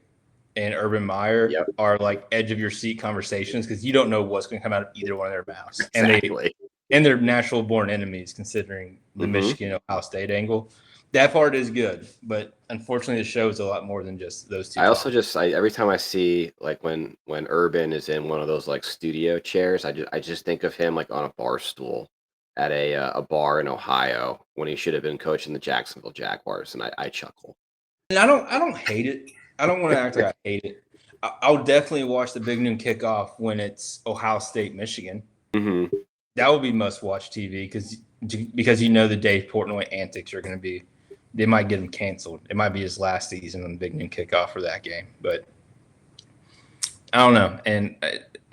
and Urban Meyer are like edge of your seat conversations because you don't know what's going to come out of either one of their mouths. Exactly. And they're natural born enemies considering the Michigan Ohio State angle. That part is good, but unfortunately the show is a lot more than just those two. I also every time I see like when Urban is in one of those like studio chairs, I just think of him like on a bar stool at a bar in Ohio when he should have been coaching the Jacksonville Jaguars, and I chuckle. And I don't hate it. I don't want to act like I hate it. I'll definitely watch the Big Noon Kickoff when it's Ohio State, Michigan. That will be must-watch TV because you know the Dave Portnoy antics are going to be. They might get him canceled. It might be his last season on the Big Noon Kickoff for that game, but I don't know. And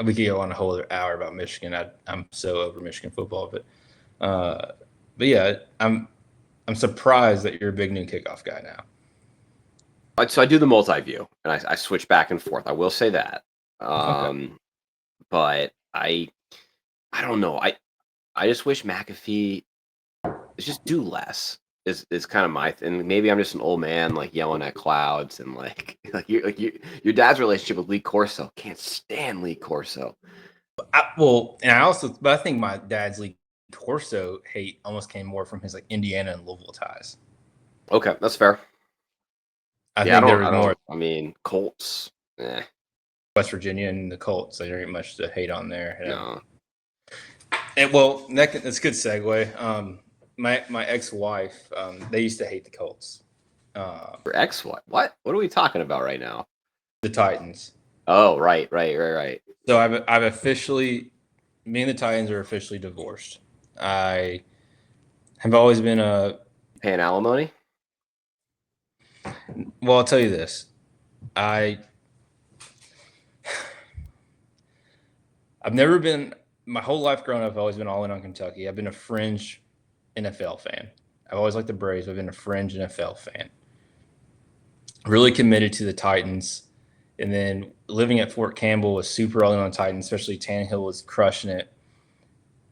we could go on a whole other hour about Michigan. I'm so over Michigan football, but yeah, I'm surprised that you're a Big Noon Kickoff guy now. So I do the multi-view, and I switch back and forth. I will say that, but I don't know. I just wish McAfee just do less. Is kind of my thing. And maybe I'm just an old man like yelling at clouds and like your dad's relationship with Lee Corso. Can't stand Lee Corso. But I think my dad's Lee Corso hate almost came more from his like Indiana and Louisville ties. Okay, that's fair. I think there was more. I mean, Colts, West Virginia and the Colts. There ain't much to hate on there. No. And that's a good segue. My ex-wife, they used to hate the Colts. Your ex-wife? What? What are we talking about right now? The Titans. Oh, right. So I've officially, me and the Titans are officially divorced. I have always been paying alimony. Well, I'll tell you this. I've never been, my whole life growing up, I've always been all in on Kentucky. I've been a fringe NFL fan. I've always liked the Braves. I've been a fringe NFL fan. Really committed to the Titans. And then living at Fort Campbell was super all in on the Titans, especially Tannehill was crushing it.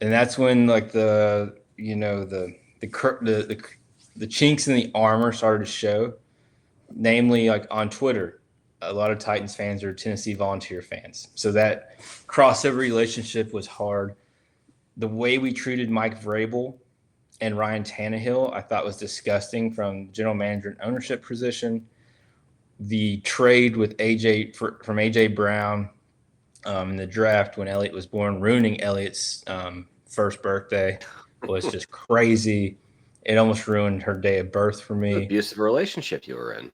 And that's when like the the chinks in the armor started to show, namely like on Twitter. A lot of Titans fans are Tennessee Volunteer fans. So that crossover relationship was hard. The way we treated Mike Vrabel and Ryan Tannehill, I thought was disgusting from general manager and ownership position. The trade with from AJ Brown in the draft when Elliott was born, ruining Elliott's first birthday, was just crazy. It almost ruined her day of birth for me. Abusive relationship you were in.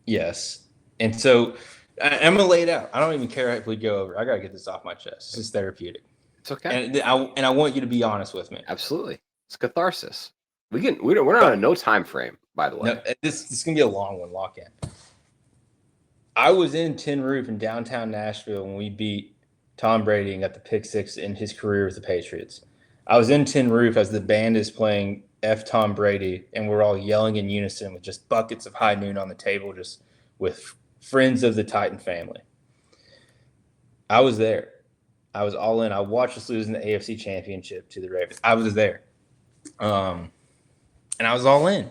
Yes. And so I'm going to lay it out. I don't even care if we go over. I got to get this off my chest. This is therapeutic. It's okay. And I want you to be honest with me. Absolutely. It's catharsis. We're not on a no time frame, by the way. No, this is going to be a long one, lock in. I was in Tin Roof in downtown Nashville when we beat Tom Brady and got the pick six in his career with the Patriots. I was in Tin Roof as the band is playing F Tom Brady, and we're all yelling in unison with just buckets of high noon on the table, just with friends of the Titan family. I was there. I was all in. I watched us lose in the AFC Championship to the Ravens. I was there. And I was all in.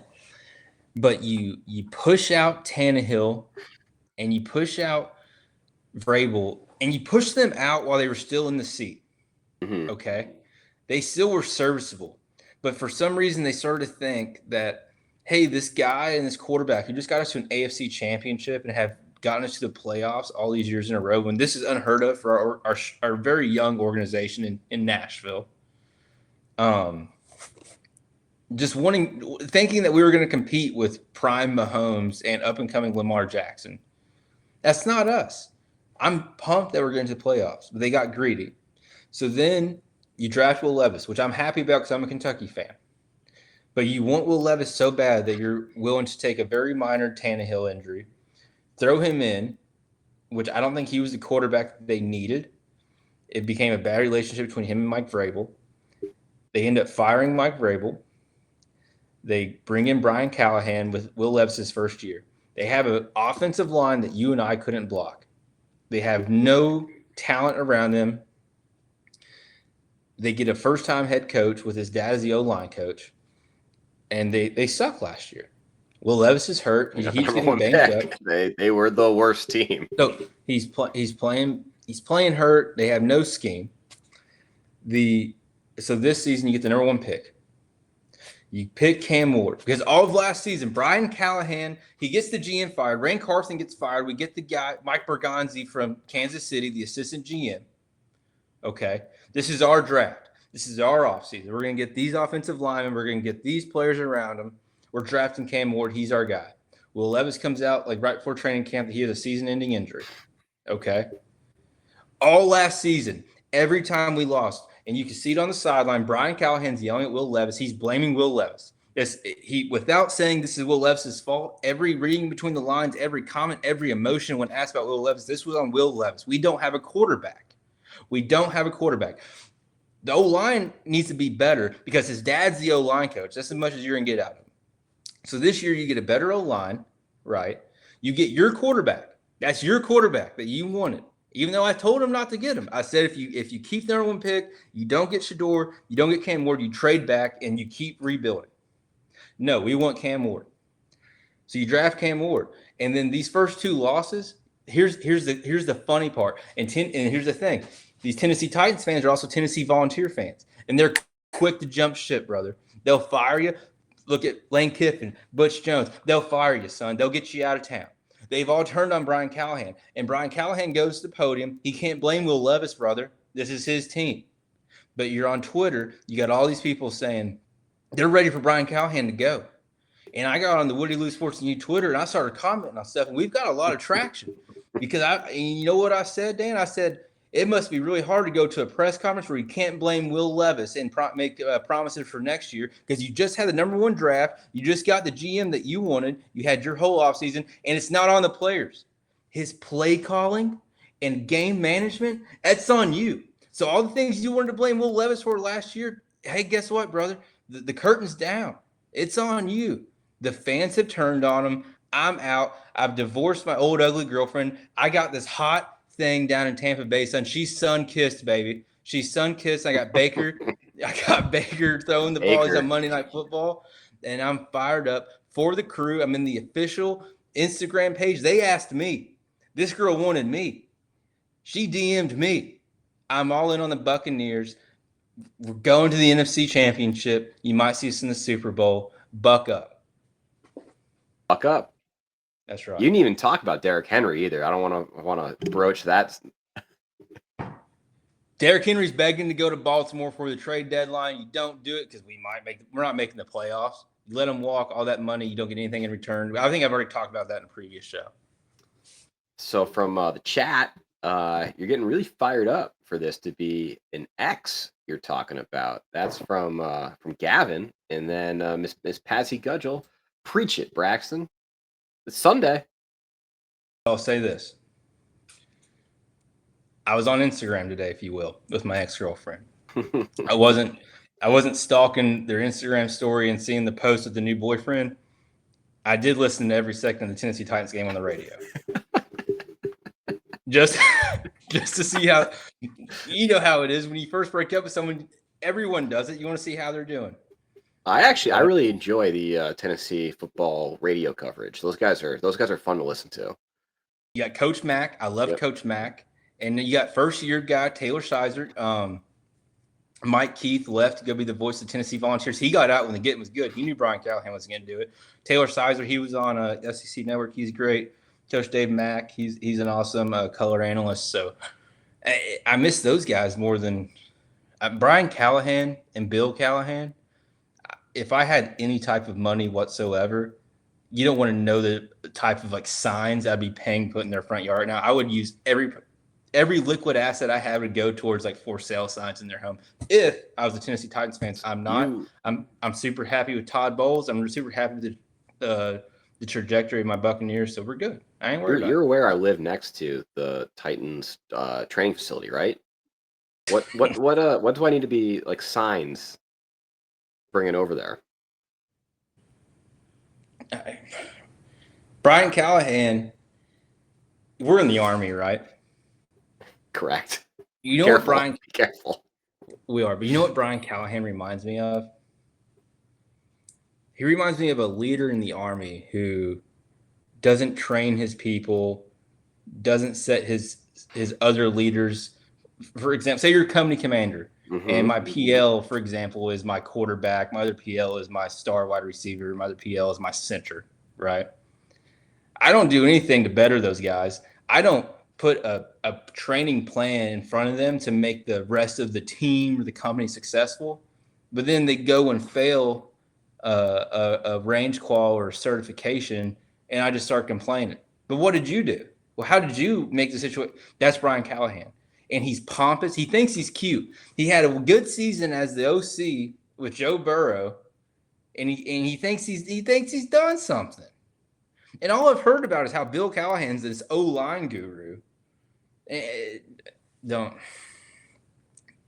But you push out Tannehill and you push out Vrabel and you push them out while they were still in the seat. Mm-hmm. Okay? They still were serviceable. But for some reason, they started to think that, hey, this guy and this quarterback who just got us to an AFC Championship and have gotten us to the playoffs all these years in a row, when this is unheard of for our very young organization in Nashville. Just thinking that we were going to compete with prime Mahomes and up-and-coming Lamar Jackson. That's not us. I'm pumped that we're getting to the playoffs, but they got greedy. So then you draft Will Levis, which I'm happy about because I'm a Kentucky fan. But you want Will Levis so bad that you're willing to take a very minor Tannehill injury, throw him in, which I don't think he was the quarterback that they needed. It became a bad relationship between him and Mike Vrabel. They end up firing Mike Vrabel. They bring in Brian Callahan with Will Levis's first year. They have an offensive line that you and I couldn't block. They have no talent around them. They get a first-time head coach with his dad as the O-line coach, and they suck last year. Will Levis is hurt. He keeps getting banged up. They were the worst team. So he's playing hurt. They have no scheme. So this season you get the number one pick. You pick Cam Ward because all of last season, Brian Callahan, he gets the GM fired. Rain Carson gets fired. We get the guy, Mike Bergonzi from Kansas City, the assistant GM. Okay. This is our draft. This is our offseason. We're going to get these offensive linemen. We're going to get these players around them. We're drafting Cam Ward. He's our guy. Will Levis comes out like right before training camp that he has a season-ending injury. Okay. All last season, every time we lost, and you can see it on the sideline, Brian Callahan's yelling at Will Levis. He's blaming Will Levis. Without saying this is Will Levis's fault, every reading between the lines, every comment, every emotion when asked about Will Levis, this was on Will Levis. We don't have a quarterback. The O-line needs to be better because his dad's the O-line coach. That's as much as you're going to get out of him. So this year you get a better O-line, right? You get your quarterback. That's your quarterback that you wanted. Even though I told him not to get him. I said if you keep the number one pick, you don't get Shador, you don't get Cam Ward, you trade back and you keep rebuilding. No, we want Cam Ward. So you draft Cam Ward. And then these first two losses, here's the funny part. And here's the thing. These Tennessee Titans fans are also Tennessee Volunteer fans. And they're quick to jump ship, brother. They'll fire you. Look at Lane Kiffin, Butch Jones. They'll fire you, son. They'll get you out of town. They've all turned on Brian Callahan. And Brian Callahan goes to the podium. He can't blame Will Levis, brother. This is his team. But you're on Twitter. You got all these people saying they're ready for Brian Callahan to go. And I got on the Woody Lou Sports and You Twitter, and I started commenting on stuff. And we've got a lot of traction. Because you know what I said, Dan? I said, it must be really hard to go to a press conference where you can't blame Will Levis and make promises for next year because you just had the number one draft. You just got the GM that you wanted. You had your whole offseason, and it's not on the players. His play calling and game management, that's on you. So all the things you wanted to blame Will Levis for last year, hey, guess what, brother? The curtain's down. It's on you. The fans have turned on him. I'm out. I've divorced my old ugly girlfriend. I got this hot thing down in Tampa Bay, son. She's sun-kissed, baby. She's sun-kissed. I got Baker throwing the ball on Monday Night Football. and I'm fired up for the crew. I'm in the official Instagram page. They asked me. This girl wanted me. She DM'd me. I'm all in on the Buccaneers. We're going to the NFC Championship. You might see us in the Super Bowl. Buck up. Buck up. That's right. You didn't even talk about Derrick Henry either. I don't want to broach that. Derrick Henry's begging to go to Baltimore for the trade deadline. You don't do it because we're not making the playoffs. You let him walk, all that money, you don't get anything in return. I think I've already talked about that in a previous show. So from the chat, you're getting really fired up for this to be an X you're talking about. That's from Gavin, and then Miss Patsy Gudgel. Preach it, Braxton. It's Sunday. I'll say this. I was on Instagram today, if you will, with my ex-girlfriend. I wasn't stalking their Instagram story and seeing the post of the new boyfriend. I did listen to every second of the Tennessee Titans game on the radio. just to see how, you know how it is when you first break up with someone. Everyone does it. You want to see how they're doing. I really enjoy the Tennessee football radio coverage. Those guys are fun to listen to. You got Coach Mack. I love Coach Mack. And then you got first-year guy, Taylor Sizer. Mike Keith left to go be the voice of Tennessee Volunteers. He got out when the getting was good. He knew Brian Callahan was going to do it. Taylor Sizer, he was on SEC Network. He's great. Coach Dave Mack, he's an awesome color analyst. So I miss those guys more than Brian Callahan and Bill Callahan. If I had any type of money whatsoever, you don't want to know the type of like signs I'd be paying put in their front yard. Now I would use every liquid asset I have would go towards like for sale signs in their home. If I was a Tennessee Titans fan, I'm not. I'm super happy with Todd Bowles. I'm super happy with the trajectory of my Buccaneers. So we're good. I ain't worried. You're aware I live next to the Titans training facility, right? What do I need to be like signs bringing over there? Brian Callahan. We're in the Army, right? Correct. You know careful. what Brian? Be careful. We are, but you know what Brian Callahan reminds me of? He reminds me of a leader in the Army who doesn't train his people, doesn't set his other leaders. For example, say you're a company commander, and my PL, for example, is my quarterback. My other PL is my star wide receiver. My other PL is my center. Right? I don't do anything to better those guys. I don't put a training plan in front of them to make the rest of the team or the company successful, but then they go and fail a range qual or certification, and I just start complaining. But what did you do? Well, how did you make the situation? That's Brian Callahan, and he's pompous. He thinks he's cute. He had a good season as the OC with Joe Burrow, and he thinks he's done something. And all I've heard about is how Bill Callahan's this O-line guru.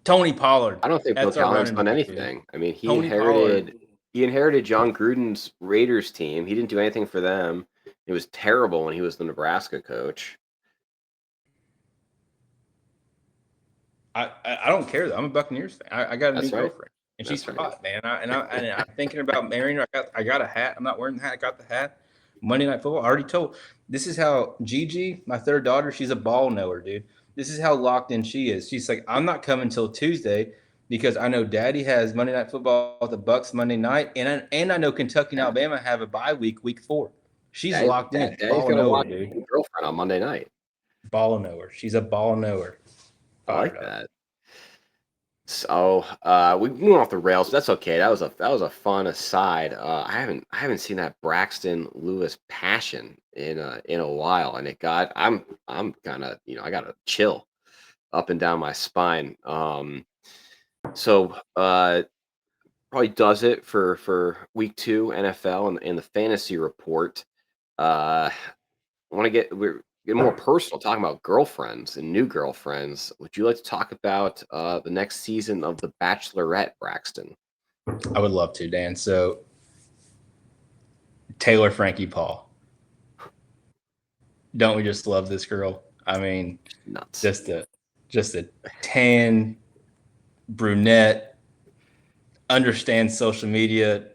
Tony Pollard. I don't think Bill Callahan's done anything. I mean, he inherited John Gruden's Raiders team. He didn't do anything for them. It was terrible when he was the Nebraska coach. I don't care though. I'm a Buccaneers fan. I got a new girlfriend, and she's hot, man. And I'm thinking about marrying her. I got a hat. I'm not wearing the hat. I got the hat. Monday Night Football. I already told. This is how Gigi, my third daughter, she's a ball knower, dude. This is how locked in she is. She's like, I'm not coming till Tuesday because I know Daddy has Monday Night Football with the Bucks Monday night, and I know Kentucky and Alabama have a bye week 4. She's locked in. Daddy's gonna watch his girlfriend on Monday night. Ball knower. She's a ball knower. I like that. So we went off the rails. That's okay. That was a fun aside. I haven't seen that Braxton Lewis passion in a while, and I'm kind of I got a chill up and down my spine. So probably does it for week 2 NFL and the fantasy report. I want to get more personal, talking about girlfriends and new girlfriends. Would you like to talk about the next season of The Bachelorette, Braxton? I would love to, Dan. So Taylor Frankie Paul. Don't we just love this girl? I mean, nuts. Just a tan brunette, understands social media,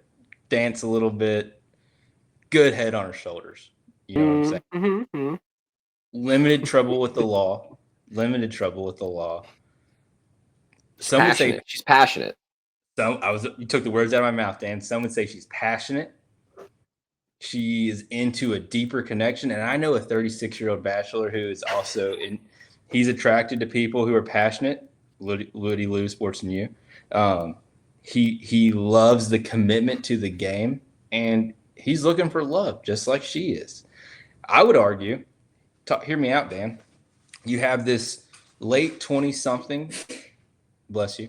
dance a little bit. Good head on her shoulders. You know what I'm saying? Mm-hmm. Limited trouble with the law. Limited trouble with the law. She's Some would say passionate. She's passionate. you took the words out of my mouth, Dan. Some would say she's passionate. She is into a deeper connection. And I know a 36-year-old bachelor who is also he's attracted to people who are passionate. Woody Lou, Sports and You. He loves the commitment to the game, and he's looking for love just like she is. I would argue, hear me out, Dan. You have this late 20-something, bless you,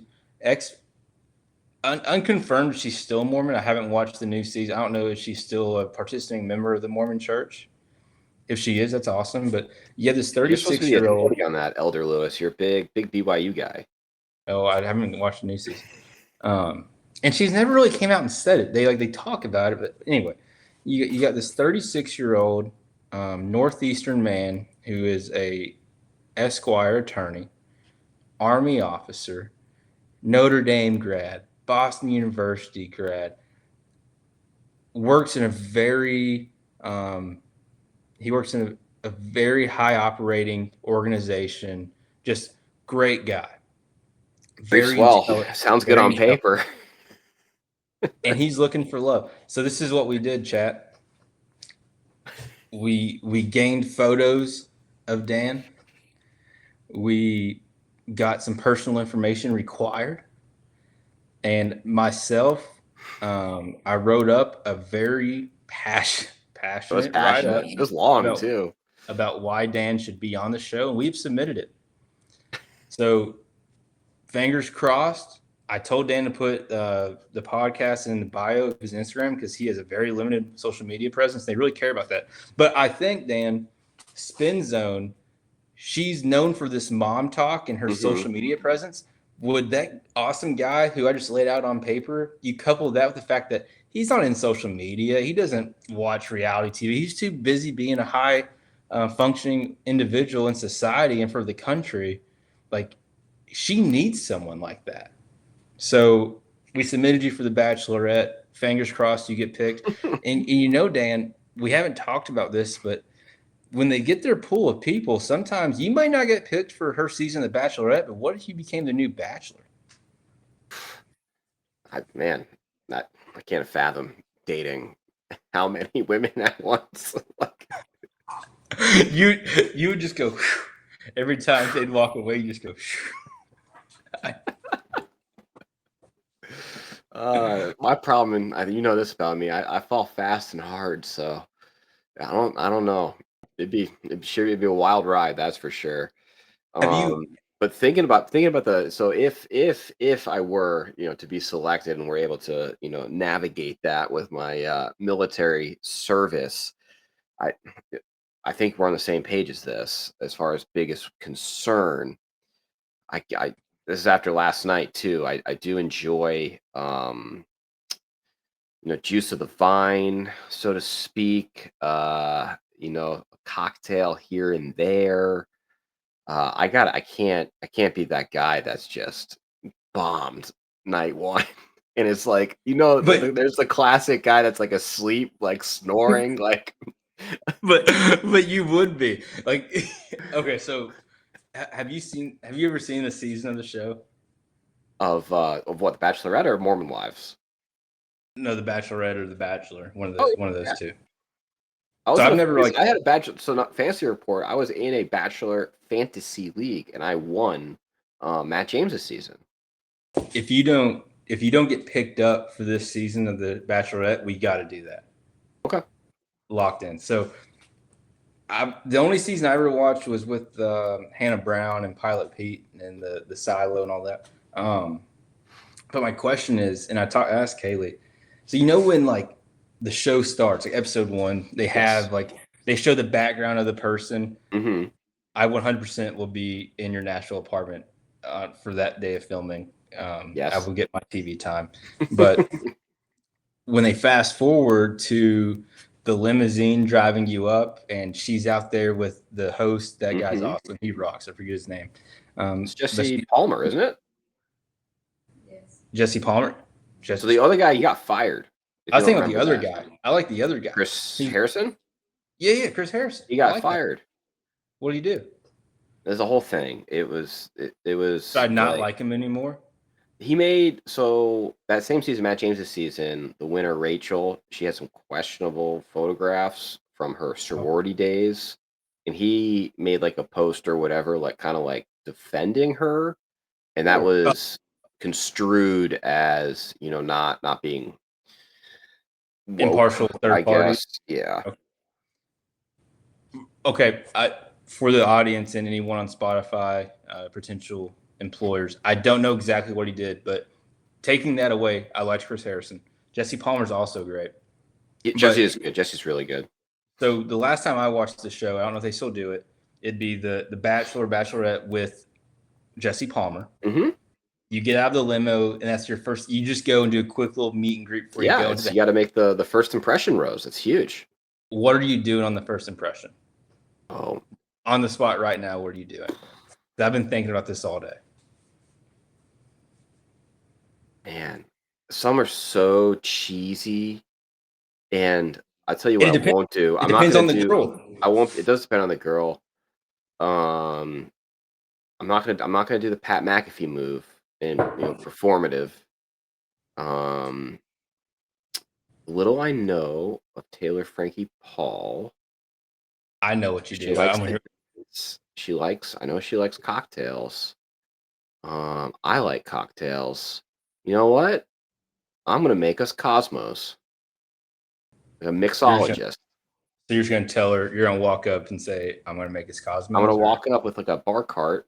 unconfirmed she's still Mormon. I haven't watched the new season. I don't know if she's still a participating member of the Mormon Church. If she is, that's awesome. But you have this 36-year-old on that, Elder Lewis. You're a big BYU guy. Oh, I haven't watched the new season. And she's never really came out and said it. They talk about it, but anyway, you got this 36-year-old Northeastern man who is a Esquire attorney, Army officer, Notre Dame grad, Boston University grad, works in a very very high operating organization. Just great guy. Very swell. Sounds good on paper. And he's looking for love. So this is what we did, chat. We gained photos of Dan. We got some personal information required. And myself, I wrote up a very passionate write-up. It was long, too. About why Dan should be on the show, and we've submitted it. So fingers crossed. I told Dan to put the podcast in the bio of his Instagram because he has a very limited social media presence. They really care about that. But I think, Dan, Spin Zone, she's known for this mom talk and her social media presence. Would that awesome guy who I just laid out on paper, you couple that with the fact that he's not in social media. He doesn't watch reality TV. He's too busy being a high functioning individual in society and for the country. Like, she needs someone like that. So we submitted you for the Bachelorette. Fingers crossed you get picked. And you know, Dan, we haven't talked about this, but when they get their pool of people, sometimes you might not get picked for her season of the Bachelorette, but what if you became the new Bachelor? I can't fathom dating how many women at once. You would just go every time they'd walk away. You just go. My problem, and you know this about me, I fall fast and hard, so I don't know. It'd be a wild ride, that's for sure. But thinking about if I were, to be selected and were able to, navigate that with my military service, I think we're on the same page as this as far as biggest concern. This is after last night too. I do enjoy juice of the vine, so to speak. A cocktail here and there. I can't be that guy that's just bombed night one. And it's like, there's the classic guy that's like asleep, like snoring, like. But you would be like, okay. So have you ever seen a season of the show? Of what, The Bachelorette or Mormon Wives? No, The Bachelorette or The Bachelor. One of those two. I had a bachelor. So not fantasy report. I was in a Bachelor fantasy league, and I won Matt James's season. If you don't get picked up for this season of the Bachelorette, we got to do that. Okay. Locked in. So the only season I ever watched was with Hannah Brown and Pilot Pete and the silo and all that. But my question is, and I asked Kaley. So when like the show starts, like episode 1, they have they show the background of the person. Mm-hmm. I 100% will be in your Nashville apartment for that day of filming. Yes. I will get my TV time. But when they fast forward to the limousine driving you up, and she's out there with the host, that guy's awesome. He rocks. I forget his name. It's Jesse Palmer, isn't it? Yes. Jesse Palmer. So the other guy, he got fired. If I you was don't thinking of the remember other that, guy. I like the other guy. Chris Harrison, Yeah, Chris Harrison. he I got like that. fired. What did he do? There's a whole thing. It was Did I not like like him anymore? he made so that same season, Matt James's season, the winner Rachel, she had some questionable photographs from her Oh. sorority days, and he made like a post or whatever, like kind of like defending her, and that was construed as not being woke, Impartial I third party. guess. Yeah. Okay, for the audience and anyone on Spotify, potential employers, I don't know exactly what he did, but taking that away, I liked Chris Harrison. Jesse Palmer's also great. Jesse is good. Jesse's really good. So the last time I watched the show, I don't know if they still do it. It'd be the Bachelor, Bachelorette with Jesse Palmer. Mm-hmm. You get out of the limo, and that's your first. You just go and do a quick little meet and greet before you go into You got to make the first impression rose. It's huge. What are you doing on the first impression? Oh, On the spot right now, what are you doing? I've been thinking about this all day. man, some are so cheesy, and I tell you what, I won't do. It depends on the girl. I won't. It does depend on the girl. I'm not gonna do the Pat McAfee move and performative. Little I know of Taylor Frankie Paul. I know what you do. I know she likes cocktails. I like cocktails. You know what? I'm gonna make us Cosmos. A mixologist. So you're just gonna tell her, you're gonna walk up and say, I'm gonna make us Cosmos? I'm gonna walk up with like a bar cart,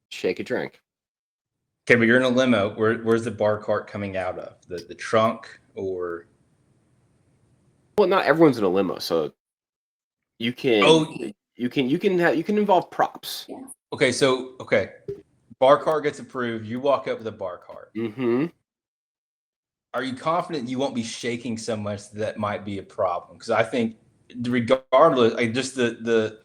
shake a drink. Okay, but you're in a limo. Where's the bar cart coming out of? The trunk or? Well, not everyone's in a limo, so you can you can involve props. Okay, bar cart gets approved. You walk up with a bar cart. Mm-hmm. Are you confident you won't be shaking so much that might be a problem? Because I think, regardless, like just the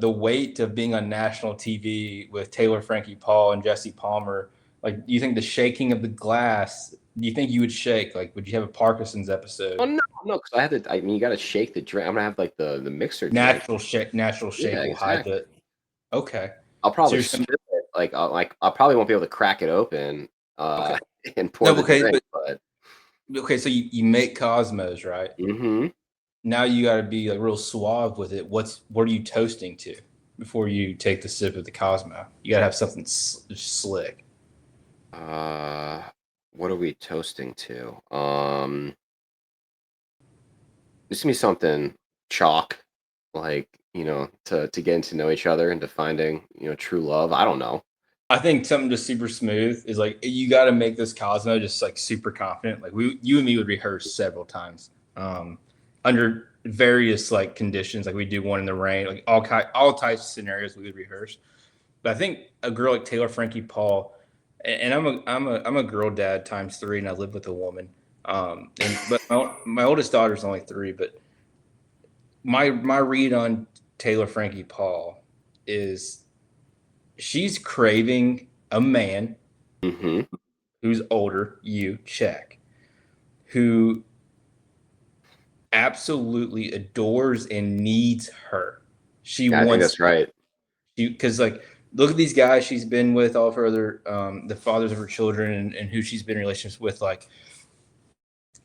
weight of being on national TV with Taylor Frankie Paul and Jesse Palmer, like, do you think the shaking of the glass? Do you think you would shake? Like, would you have a Parkinson's episode? Oh no, because I have to. I mean, you got to shake the drink. I'm gonna have like the mixer. Natural shake Yeah, will hide the. Okay. I'll probably spill it. Like I probably won't be able to crack it open. And pour the drink. Okay, so you make Cosmos, right? Mm-hmm. Now you got to be like real suave with it. What are you toasting to before you take the sip of the Cosmo? You got to have something slick. What are we toasting to? This can be something chalk, like to getting to know each other and to finding true love. I don't know. I think something just super smooth is like, you got to make this Cosmo just like super confident. Like you and me would rehearse several times, under various like conditions. Like we do one in the rain, like all types of scenarios we would rehearse. But I think a girl like Taylor Frankie Paul, and I'm a girl dad times 3, and I live with a woman. But my oldest daughter's only 3. But my read on Taylor Frankie Paul is, she's craving a man who's older, check, who absolutely adores and needs her. I think that's right. Because like, look at these guys she's been with, all of her other the fathers of her children, and who she's been in relationships with. Like,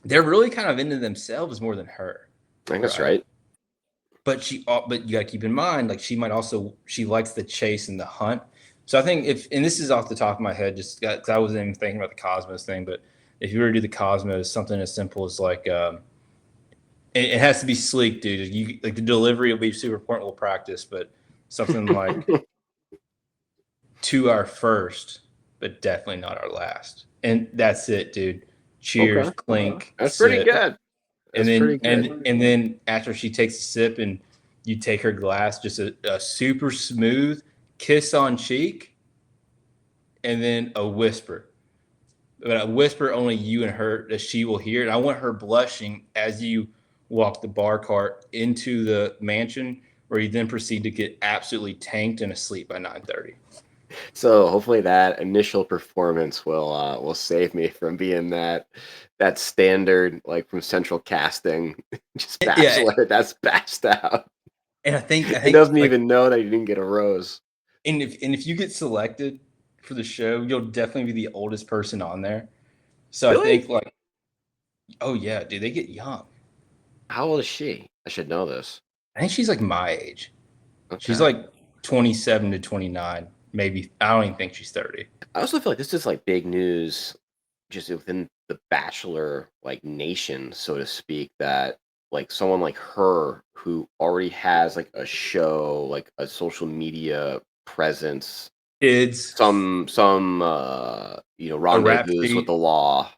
they're really kind of into themselves more than her. I think that's right. But you got to keep in mind, like, she likes the chase and the hunt. So I think and this is off the top of my head, just because I wasn't even thinking about the Cosmos thing, but if you were to do the Cosmos, something as simple as like, it has to be sleek, dude. Like the delivery will be super important. We'll practice, but something like to our first, but definitely not our last. And that's it, dude. Cheers, clink. That's pretty good. And then after she takes a sip and you take her glass, just a super smooth kiss on cheek, and then a whisper. But a whisper only you and her, that she will hear. And I want her blushing as you walk the bar cart into the mansion, where you then proceed to get absolutely tanked and asleep by 9:30. So hopefully that initial performance will save me from being that standard like from central casting just Yeah, bachelor that's bashed out. and I It think doesn't like, even know that you didn't get a rose. and if you get selected for the show, you'll definitely be the oldest person on there. So I Really? think like, oh yeah, dude, they get young. How old is she? I should know this. I think she's like my age. She's Okay. like 27 to 29, maybe. I don't even think she's 30. I also feel like this is like big news just within the bachelor like nation, so to speak, that like someone like her who already has like a show, like a social media presence, Kids, a rap rendezvous with sheet, the law.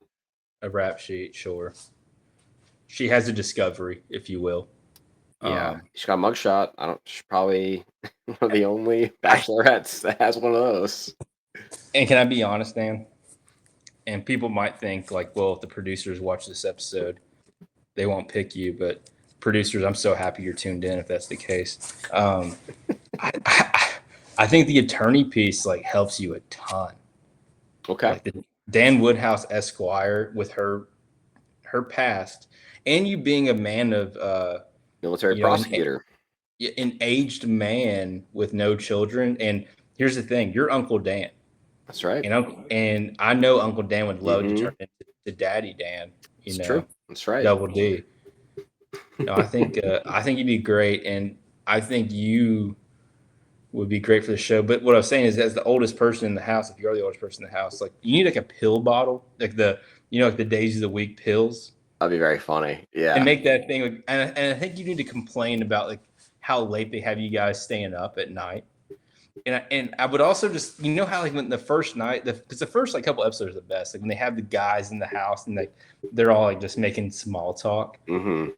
a rap sheet, sure. She has a discovery, if you will. Yeah, Um, she's got a mugshot. I don't. She's probably one of the only I, bachelorettes that has one of those. and can I be honest, Dan? And people might think like, well, if the producers watch this episode, they won't pick you. But producers, I'm so happy you're tuned in. If that's the case, I think the attorney piece like helps you a ton. Okay, Like the Dan Woodhouse Esquire with her past, and you being a man of military you know prosecutor. an aged man with no children. And here's the thing: you're Uncle Dan, That's right. and I know Uncle Dan would love to Mm-hmm. turn into Daddy Dan. It's true. That's right. Double D. No, I think you'd be great, and I think you would be great for the show. But what I was saying is, as the oldest person in the house, if you're the oldest person in the house, like you need like a pill bottle, like like the days of the week pills, That'd be very funny. and Yeah. make that thing. Like, and I think you need to complain about like how late they have you guys staying up at night. And I would also just how like when the first night, because the first like couple episodes are the best. Like when they have the guys in the house and like they're all like just making small talk. Mm-hmm.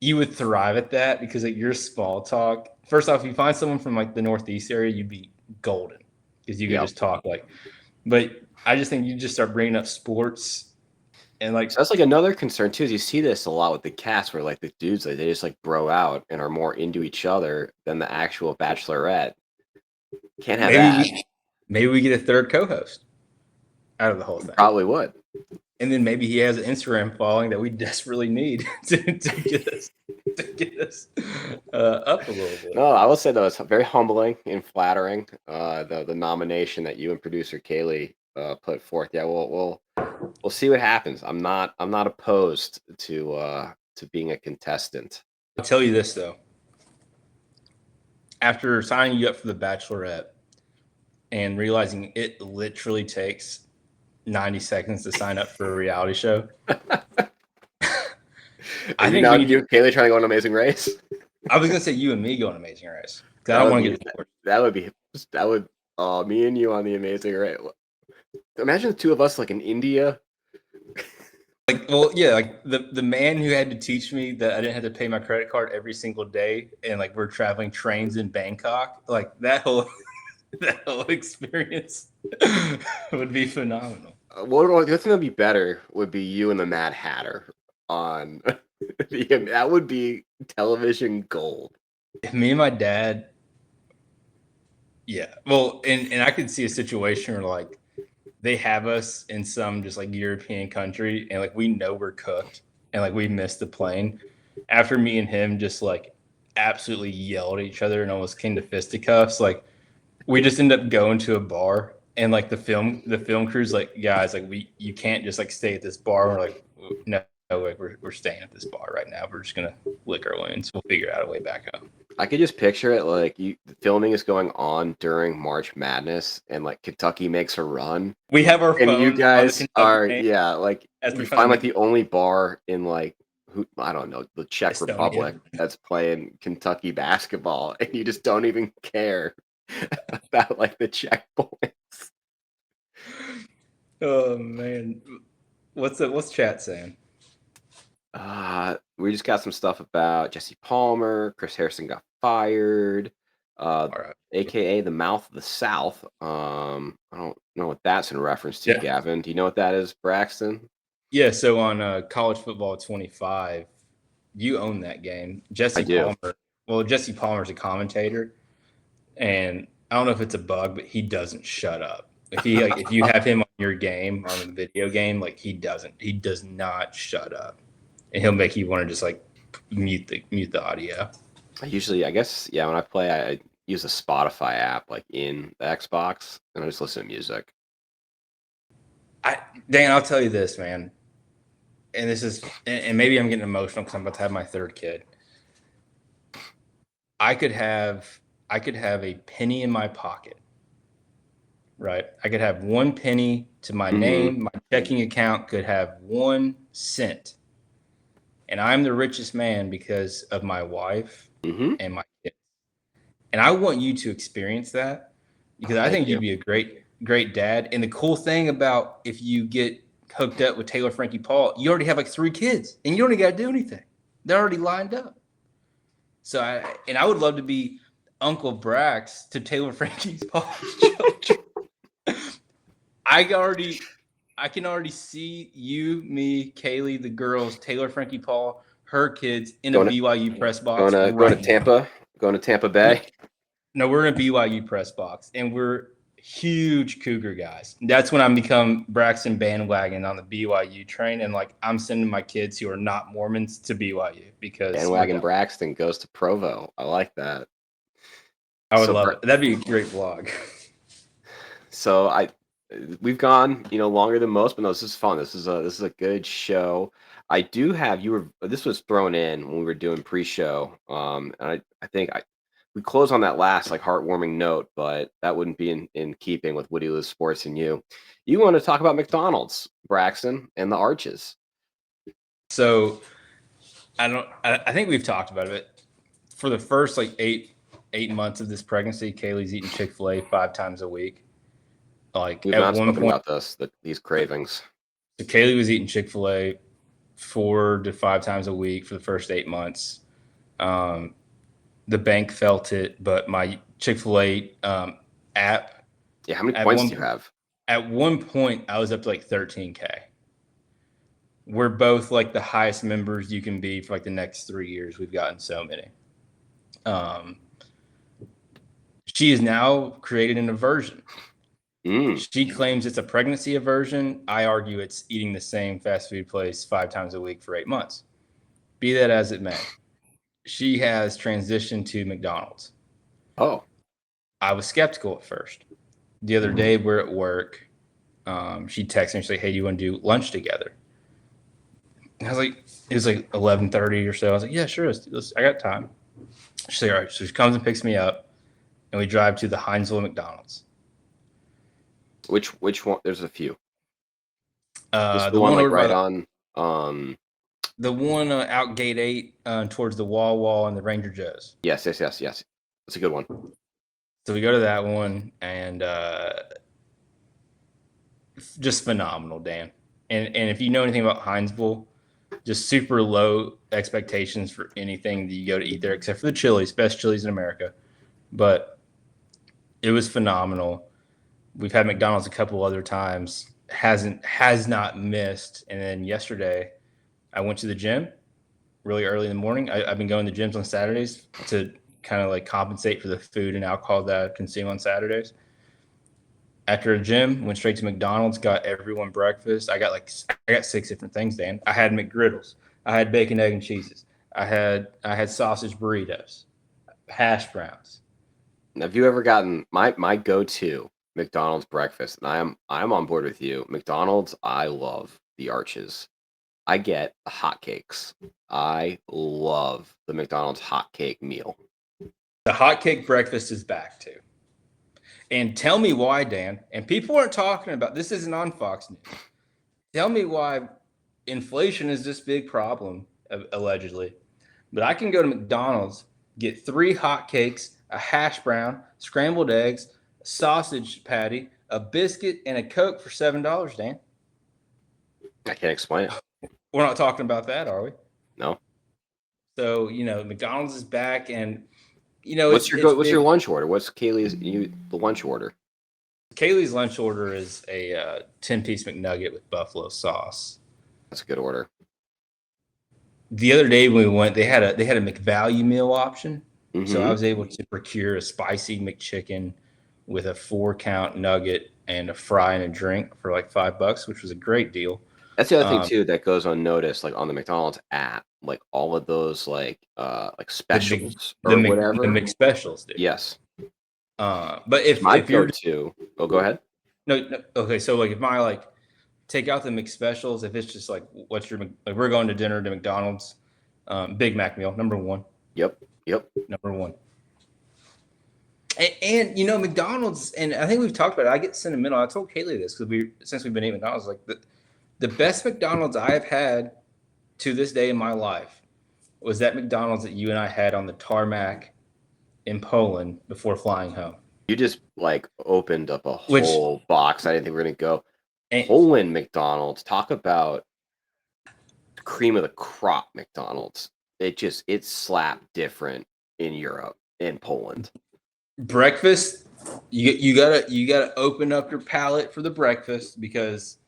You would thrive at that because like your small talk. First off, if you find someone from like the Northeast area, you'd be golden because you could Yep. just talk like. But I just think you just start bringing up sports and like So that's like another concern too. Is you see this a lot with the cast, where like the dudes like they just like bro out and are more into each other than the actual Bachelorette. Can't have maybe that. maybe we get a third co-host out of the whole thing. Probably would. And then maybe he has an Instagram following that we desperately need to get us up a little bit. No, I will say though, it's very humbling and flattering. The nomination that you and producer Kaley put forth. Yeah, we'll see what happens. I'm not opposed to being a contestant. I'll tell you this though. After signing you up for the Bachelorette and realizing it literally takes 90 seconds to sign up for a reality show. I think we need you and Kaley trying to go on Amazing Race. I was gonna say you and me go on Amazing Race. I That don't would want to be get divorced. that would me and you on the Amazing Race. Imagine the two of us like in India. Like, well, yeah, like the man who had to teach me that I didn't have to pay my credit card every single day, and like we're traveling trains in Bangkok, like that whole that whole experience would be phenomenal. What thing that'd be better would be you and the Mad Hatter on that would be television gold. Me and my dad, yeah. Well, and I could see a situation where like they have us in some just like European country, and like we know we're cooked, and like we missed the plane. After me and him just like absolutely yelled at each other and almost came to fisticuffs, like we just end up going to a bar, and like the film crew's like, guys, like you can't just like stay at this bar. We're like, no, like we're staying at this bar right now. We're just gonna lick our wounds. We'll figure out a way back home. I could just picture it like the filming is going on during March Madness, and like Kentucky makes a run, We have our and phone you on the guys Kentucky are game like as you we're find trying like to the only bar in like I don't know, the Czech Estonia. Republic that's playing Kentucky basketball, and you just don't even care about like the checkpoints. Oh man, what's chat saying? We just got some stuff about Jesse Palmer. Chris Harrison got fired. All right. AKA the Mouth of the South. I don't know what that's in reference to, Yeah. Gavin. Do you know what that is, Braxton? Yeah, so on College Football 25, you own that game. I do. Jesse Palmer's a commentator, and I don't know if it's a bug, but he doesn't shut up. If you have him on your game, on a video game, like he does not shut up. And he'll make you want to just like mute the audio. I guess, yeah, when I play, I use a Spotify app like in the Xbox, and I just listen to music. Dan, I'll tell you this, man. And this is, and maybe I'm getting emotional because I'm about to have my third kid. I could have a penny in my pocket, right? I could have 1 penny to my name. My checking account could have 1 cent. And I'm the richest man because of my wife and my kids. And I want you to experience that because I think you'd be a great dad. And the cool thing about if you get hooked up with Taylor Frankie Paul, you already have like 3 kids and you don't even got to do anything. They're already lined up. So I would love to be Uncle Brax to Taylor Frankie Paul's children. I can already see you, me, Kaley, the girls, Taylor Frankie Paul, her kids in a BYU press box. Going to Tampa Bay. No, we're in a BYU press box, and we're huge Cougar guys. That's when I become Braxton bandwagon on the BYU train, and like I'm sending my kids who are not Mormons to BYU because bandwagon Braxton goes to Provo. I like that. I would love it. That'd be a great vlog. So we've gone longer than most, but no, this is fun. This is a good show. I do have this was thrown in when we were doing pre-show, and I think we close on that last like heartwarming note, but that wouldn't be in keeping with Woody Lewis Sports and you. You want to talk about McDonald's, Braxton, and the arches. So I think we've talked about it. For the first like eight months of this pregnancy, Kaylee's eating Chick-fil-A 5 times a week. Like we've not spoken about these cravings. So Kaley was eating Chick-fil-A 4 to 5 times a week for the first 8 months. The bank felt it, but my Chick-fil-A app. Yeah, how many points do you have? At one point, I was up to like 13K. We're both like the highest members you can be for like the next 3 years. We've gotten so many. She has now created an aversion. She claims it's a pregnancy aversion. I argue it's eating the same fast food place 5 times a week for 8 months. Be that as it may. She has transitioned to McDonald's. Oh. I was skeptical at first. The other day we're at work. She texted me, she's like, hey, do you want to do lunch together? And I was like, it was like 11:30 or so. I was like, yeah, sure. I got time. She's like, all right. So she comes and picks me up and we drive to the Hinesville McDonald's. Which one? There's a few. The one like right on. The one out gate 8 towards the wall and the Ranger Joe's. Yes. That's a good one. So we go to that one and just phenomenal, Dan. And if you know anything about Hinesville, just super low expectations for anything that you go to eat there, except for the Chili's, best Chili's in America. But it was phenomenal. We've had McDonald's a couple other times, has not missed. And then yesterday, I went to the gym really early in the morning. I've been going to gyms on Saturdays to kind of like compensate for the food and alcohol that I consume on Saturdays. After a gym, went straight to McDonald's, got everyone breakfast. I got 6 different things, Dan. I had McGriddles. I had bacon, egg, and cheeses. I had sausage burritos, hash browns. Now, have you ever gotten my go-to McDonald's breakfast? And I'm on board with you. McDonald's, I love the arches. I get the hotcakes. I love the McDonald's hotcake meal. The hotcake breakfast is back too. And tell me why, Dan. And people aren't talking about this. Isn't on Fox News. Tell me why inflation is this big problem, allegedly. But I can go to McDonald's, get 3 hotcakes, a hash brown, scrambled eggs, a sausage patty, a biscuit, and a Coke for $7, Dan. I can't explain it. We're not talking about that, are we? No. So, McDonald's is back, and what's your lunch order? What's Kaylee's the lunch order? Kaylee's lunch order is a 10-piece McNugget with buffalo sauce. That's a good order. The other day when we went, they had a McValue meal option. Mm-hmm. So I was able to procure a spicy McChicken with a 4-count nugget and a fry and a drink for like $5, which was a great deal. That's the other thing too that goes unnoticed, like on the McDonald's app, like all of those like specials or whatever. The McSpecials, dude. Yes. But if you're go-to, go ahead. No, okay. So like if my like take out the McSpecials, if it's just like what's your like we're going to dinner to McDonald's, Big Mac meal number one. Yep. Number one. And you know McDonald's, and I think we've talked about it. I get sentimental. I told Kaley this because since we've been eating McDonald's, like the best McDonald's I have had to this day in my life was that McDonald's that you and I had on the tarmac in Poland before flying home. You just like opened up a whole box. I didn't think we were gonna go. Poland McDonald's. Talk about cream of the crop McDonald's. It slapped different in Europe, in Poland. Breakfast, you gotta open up your palate for the breakfast, because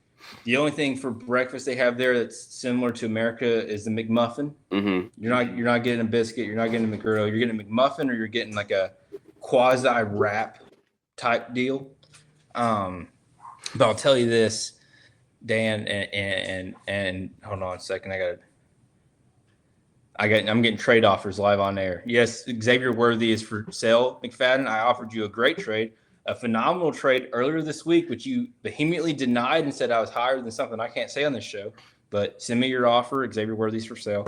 the only thing for breakfast they have there that's similar to America is the McMuffin. Mm-hmm. You're not getting a biscuit. You're not getting a McGriddle. You're getting a McMuffin, or you're getting like a quasi wrap type deal. But I'll tell you this, Dan, and hold on a second. I'm getting trade offers live on air. Yes, Xavier Worthy is for sale, McFadden. I offered you a great trade, a phenomenal trade earlier this week, which you vehemently denied and said I was higher than something I can't say on this show. But send me your offer. Xavier Worthy's for sale.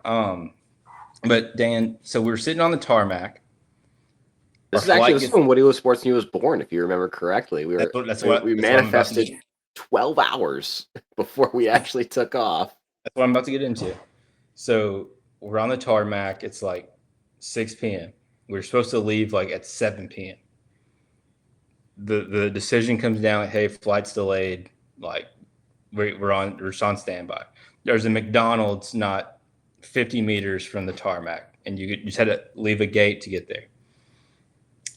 But Dan, so we were sitting on the tarmac. This is when Woody was Sports News was born, if you remember correctly. We manifested 12 hours before we actually took off. That's what I'm about to get into. So we're on the tarmac. It's like 6 p.m. We're supposed to leave like at 7 p.m. The decision comes down, hey, flight's delayed. Like we're on standby. There's a McDonald's not 50 meters from the tarmac, and you just had to leave a gate to get there.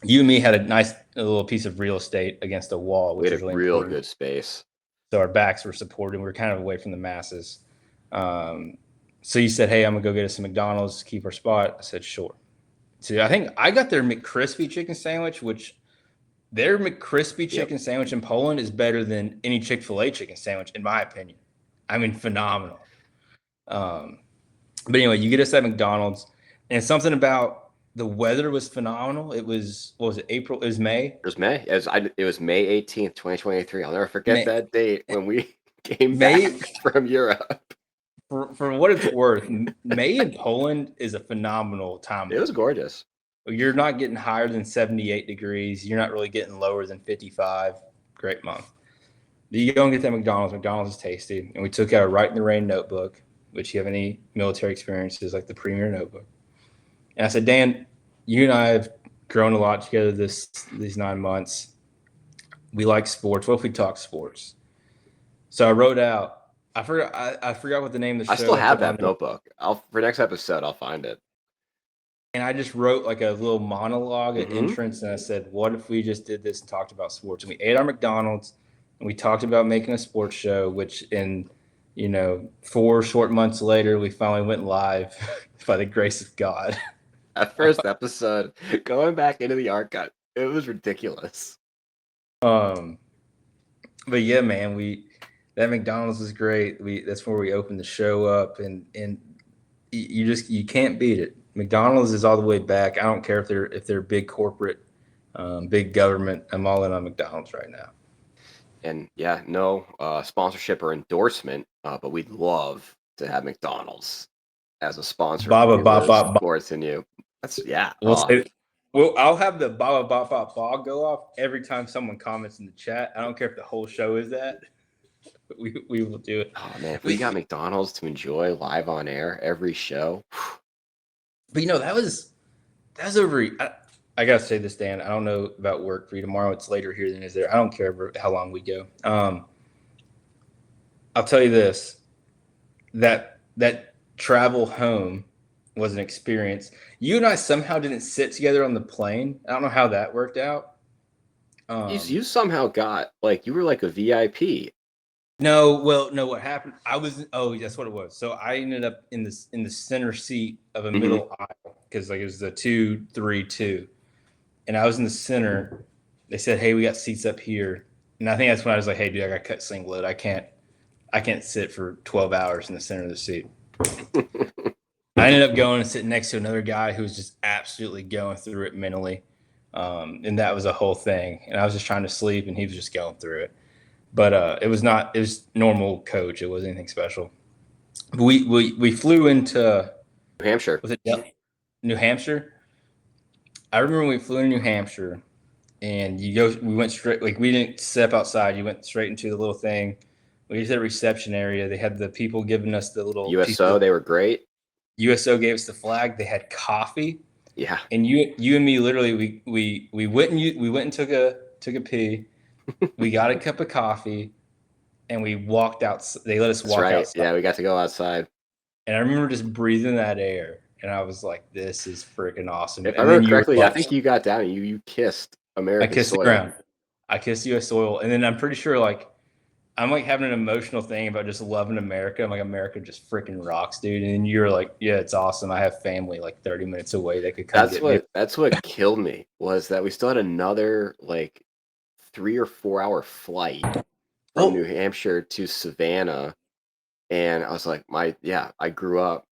You and me had a little piece of real estate against a wall, which we had a real good space. So our backs were supported. We were kind of away from the masses. So you said, hey, I'm going to go get us some McDonald's to keep our spot. I said, sure. So I think I got their McCrispy chicken sandwich, which their McCrispy chicken sandwich in Poland is better than any Chick-fil-A chicken sandwich, in my opinion. I mean, phenomenal. But anyway, you get us at McDonald's, and something about the weather was phenomenal. It was, what was it, April? It was May? It was May. It was May 18th, 2023. I'll never forget that date when we came back from Europe. For what it's worth, May in Poland is a phenomenal time. It was gorgeous. You're not getting higher than 78 degrees. You're not really getting lower than 55. Great month. You go and get that McDonald's. McDonald's is tasty. And we took out a Write in the Rain notebook, which you have any military experiences, like the Premier notebook. And I said, Dan, you and I have grown a lot together these 9 months. We like sports. What if we talk sports? So I wrote out, I forgot what the name of the show. I still have that notebook. For next episode, I'll find it. And I just wrote like a little monologue at entrance, and I said, what if we just did this and talked about sports? And we ate our McDonald's, and we talked about making a sports show, which 4 short months later, we finally went live by the grace of God. That first episode, going back into the archive, it was ridiculous. But yeah, man, that McDonald's was great. That's where we opened the show up, and you can't beat it. McDonald's is all the way back. I don't care if they're big corporate, big government. I'm all in on McDonald's right now. And yeah, no sponsorship or endorsement, but we'd love to have McDonald's as a sponsor. Sports in you. That's I'll have the ba ba ba ba go off every time someone comments in the chat. I don't care if the whole show is that. We will do it. Oh man, if we got McDonald's to enjoy live on air every show. But that was over. I gotta say this, Dan. I don't know about work for you tomorrow. It's later here than it is there. I don't care how long we go. I'll tell you this: that travel home was an experience. You and I somehow didn't sit together on the plane. I don't know how that worked out. You somehow got you were like a VIP. No, what happened? That's what it was. So I ended up in the center seat of a middle aisle because it was the 2-3-2, and I was in the center. they said, "Hey, we got seats up here," and I think that's when I was like, "Hey, dude, I got cut singlet. I can't sit for 12 hours in the center of the seat." I ended up going and sitting next to another guy who was just absolutely going through it mentally, and that was a whole thing. And I was just trying to sleep, and he was just going through it. But it was not. It was normal coach. It wasn't anything special. We flew into New Hampshire. was it New Hampshire? I remember we flew into New Hampshire, and we went straight, like, we didn't step outside. You went straight into the little thing. We just had a reception area. They had the people giving us the little USO, they were great. USO gave us the flag. They had coffee. Yeah. And you and me literally we went and took a pee. We got a cup of coffee, and we walked out. They let us walk outside. Yeah, we got to go outside. And I remember just breathing that air, and I was like, "This is freaking awesome." If and I remember correctly, I think you got down and you kissed American I kissed soil. the ground. I kissed U.S. soil, and then I'm pretty sure, like, I'm like having an emotional thing about just loving America. I'm like, America just freaking rocks, dude. And then you're like, yeah, it's awesome. I have family like 30 minutes away that could come get me. That's what killed me, was that we still had another like 3 or 4 hour flight from New Hampshire to Savannah. And I was like, I grew up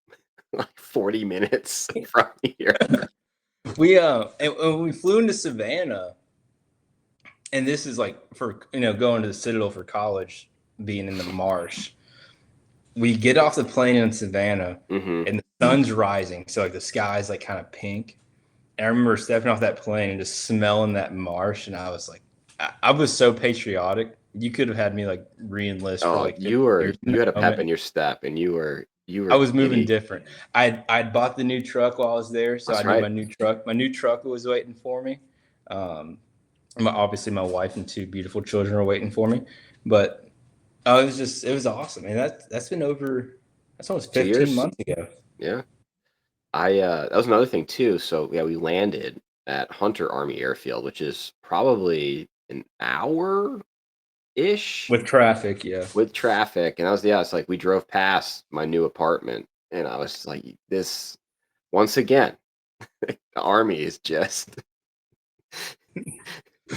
like 40 minutes from here. And we flew into Savannah, and this is like for going to the Citadel for college, being in the marsh. We get off the plane in Savannah, and the sun's rising, so like the sky's like kind of pink. And I remember stepping off that plane and just smelling that marsh, and I was like, I was so patriotic. You could have had me like re-enlist. Oh, for like you had a pep in your step, and you were. I was moving different. I'd bought the new truck while I was there, so I knew my new truck. My new truck was waiting for me. Obviously, my wife and 2 beautiful children are waiting for me. But it was awesome. And that's almost 15 months ago. Yeah. That was another thing too. So yeah, we landed at Hunter Army Airfield, which is probably an hour-ish with traffic. Yeah. With traffic. And it's like we drove past my new apartment, and I was like, this, once again, the Army is just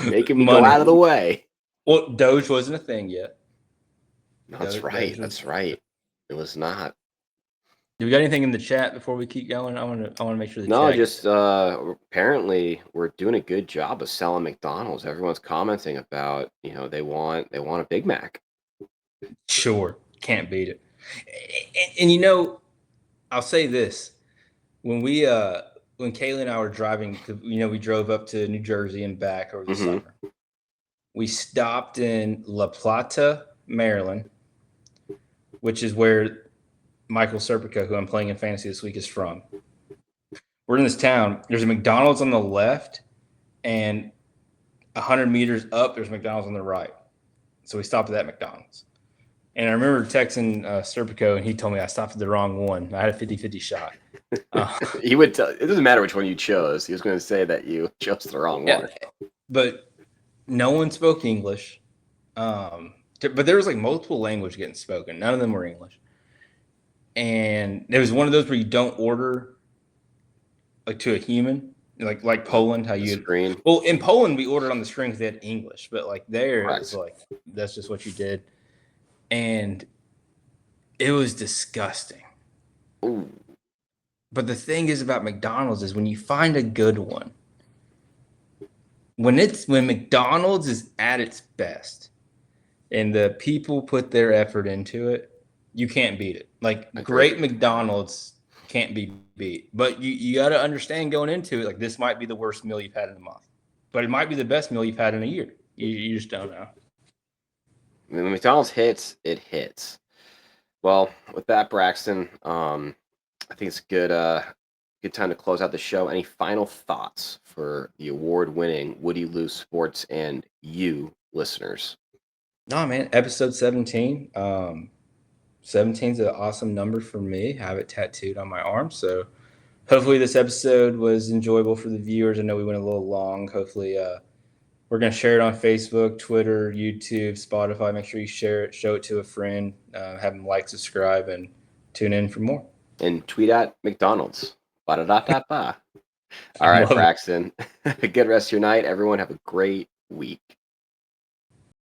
making me go out of the way. Well, Doge wasn't a thing yet. That's right. It was not. Do we got anything in the chat before we keep going? I want to make sure the No, chat. just apparently we're doing a good job of selling McDonald's. Everyone's commenting about, they want a Big Mac. Sure, can't beat it. And I'll say this: when Kaley and I were driving, we drove up to New Jersey and back over the summer. We stopped in La Plata, Maryland, which is where Michael Serpico, who I'm playing in fantasy this week, is from. We're in this town. There's a McDonald's on the left, and 100 meters up, there's McDonald's on the right. So we stopped at that McDonald's. And I remember texting Serpico, and he told me I stopped at the wrong one. I had a 50-50 shot. He would tell. It doesn't matter which one you chose. He was going to say that you chose the wrong one. But no one spoke English. But there was like multiple language getting spoken. None of them were English. And there was one of those where you don't order like to a human, like Poland, how you screen. Well, in Poland we ordered on the screen because they had English, but like there it was like that's just what you did, and it was disgusting. Ooh. But the thing is about McDonald's is when you find a good one, when McDonald's is at its best, and the people put their effort into it, you can't beat it. Like great McDonald's can't be beat. But you got to understand going into it, like this might be the worst meal you've had in a month, but it might be the best meal you've had in a year. You just don't know. When McDonald's hits, it hits. Well, with that, Braxton, I think it's a good time to close out the show. Any final thoughts for the award-winning Would You Lose Sports and you listeners? No, man. Episode 17. 17 is an awesome number for me. I have it tattooed on my arm. So hopefully this episode was enjoyable for the viewers. I know we went a little long. Hopefully we're going to share it on Facebook, Twitter, YouTube, Spotify. Make sure you share it, show it to a friend, have them like, subscribe, and tune in for more. And tweet at McDonald's. Ba-da-da-da-da. All right, Braxton. Good rest of your night. Everyone have a great week.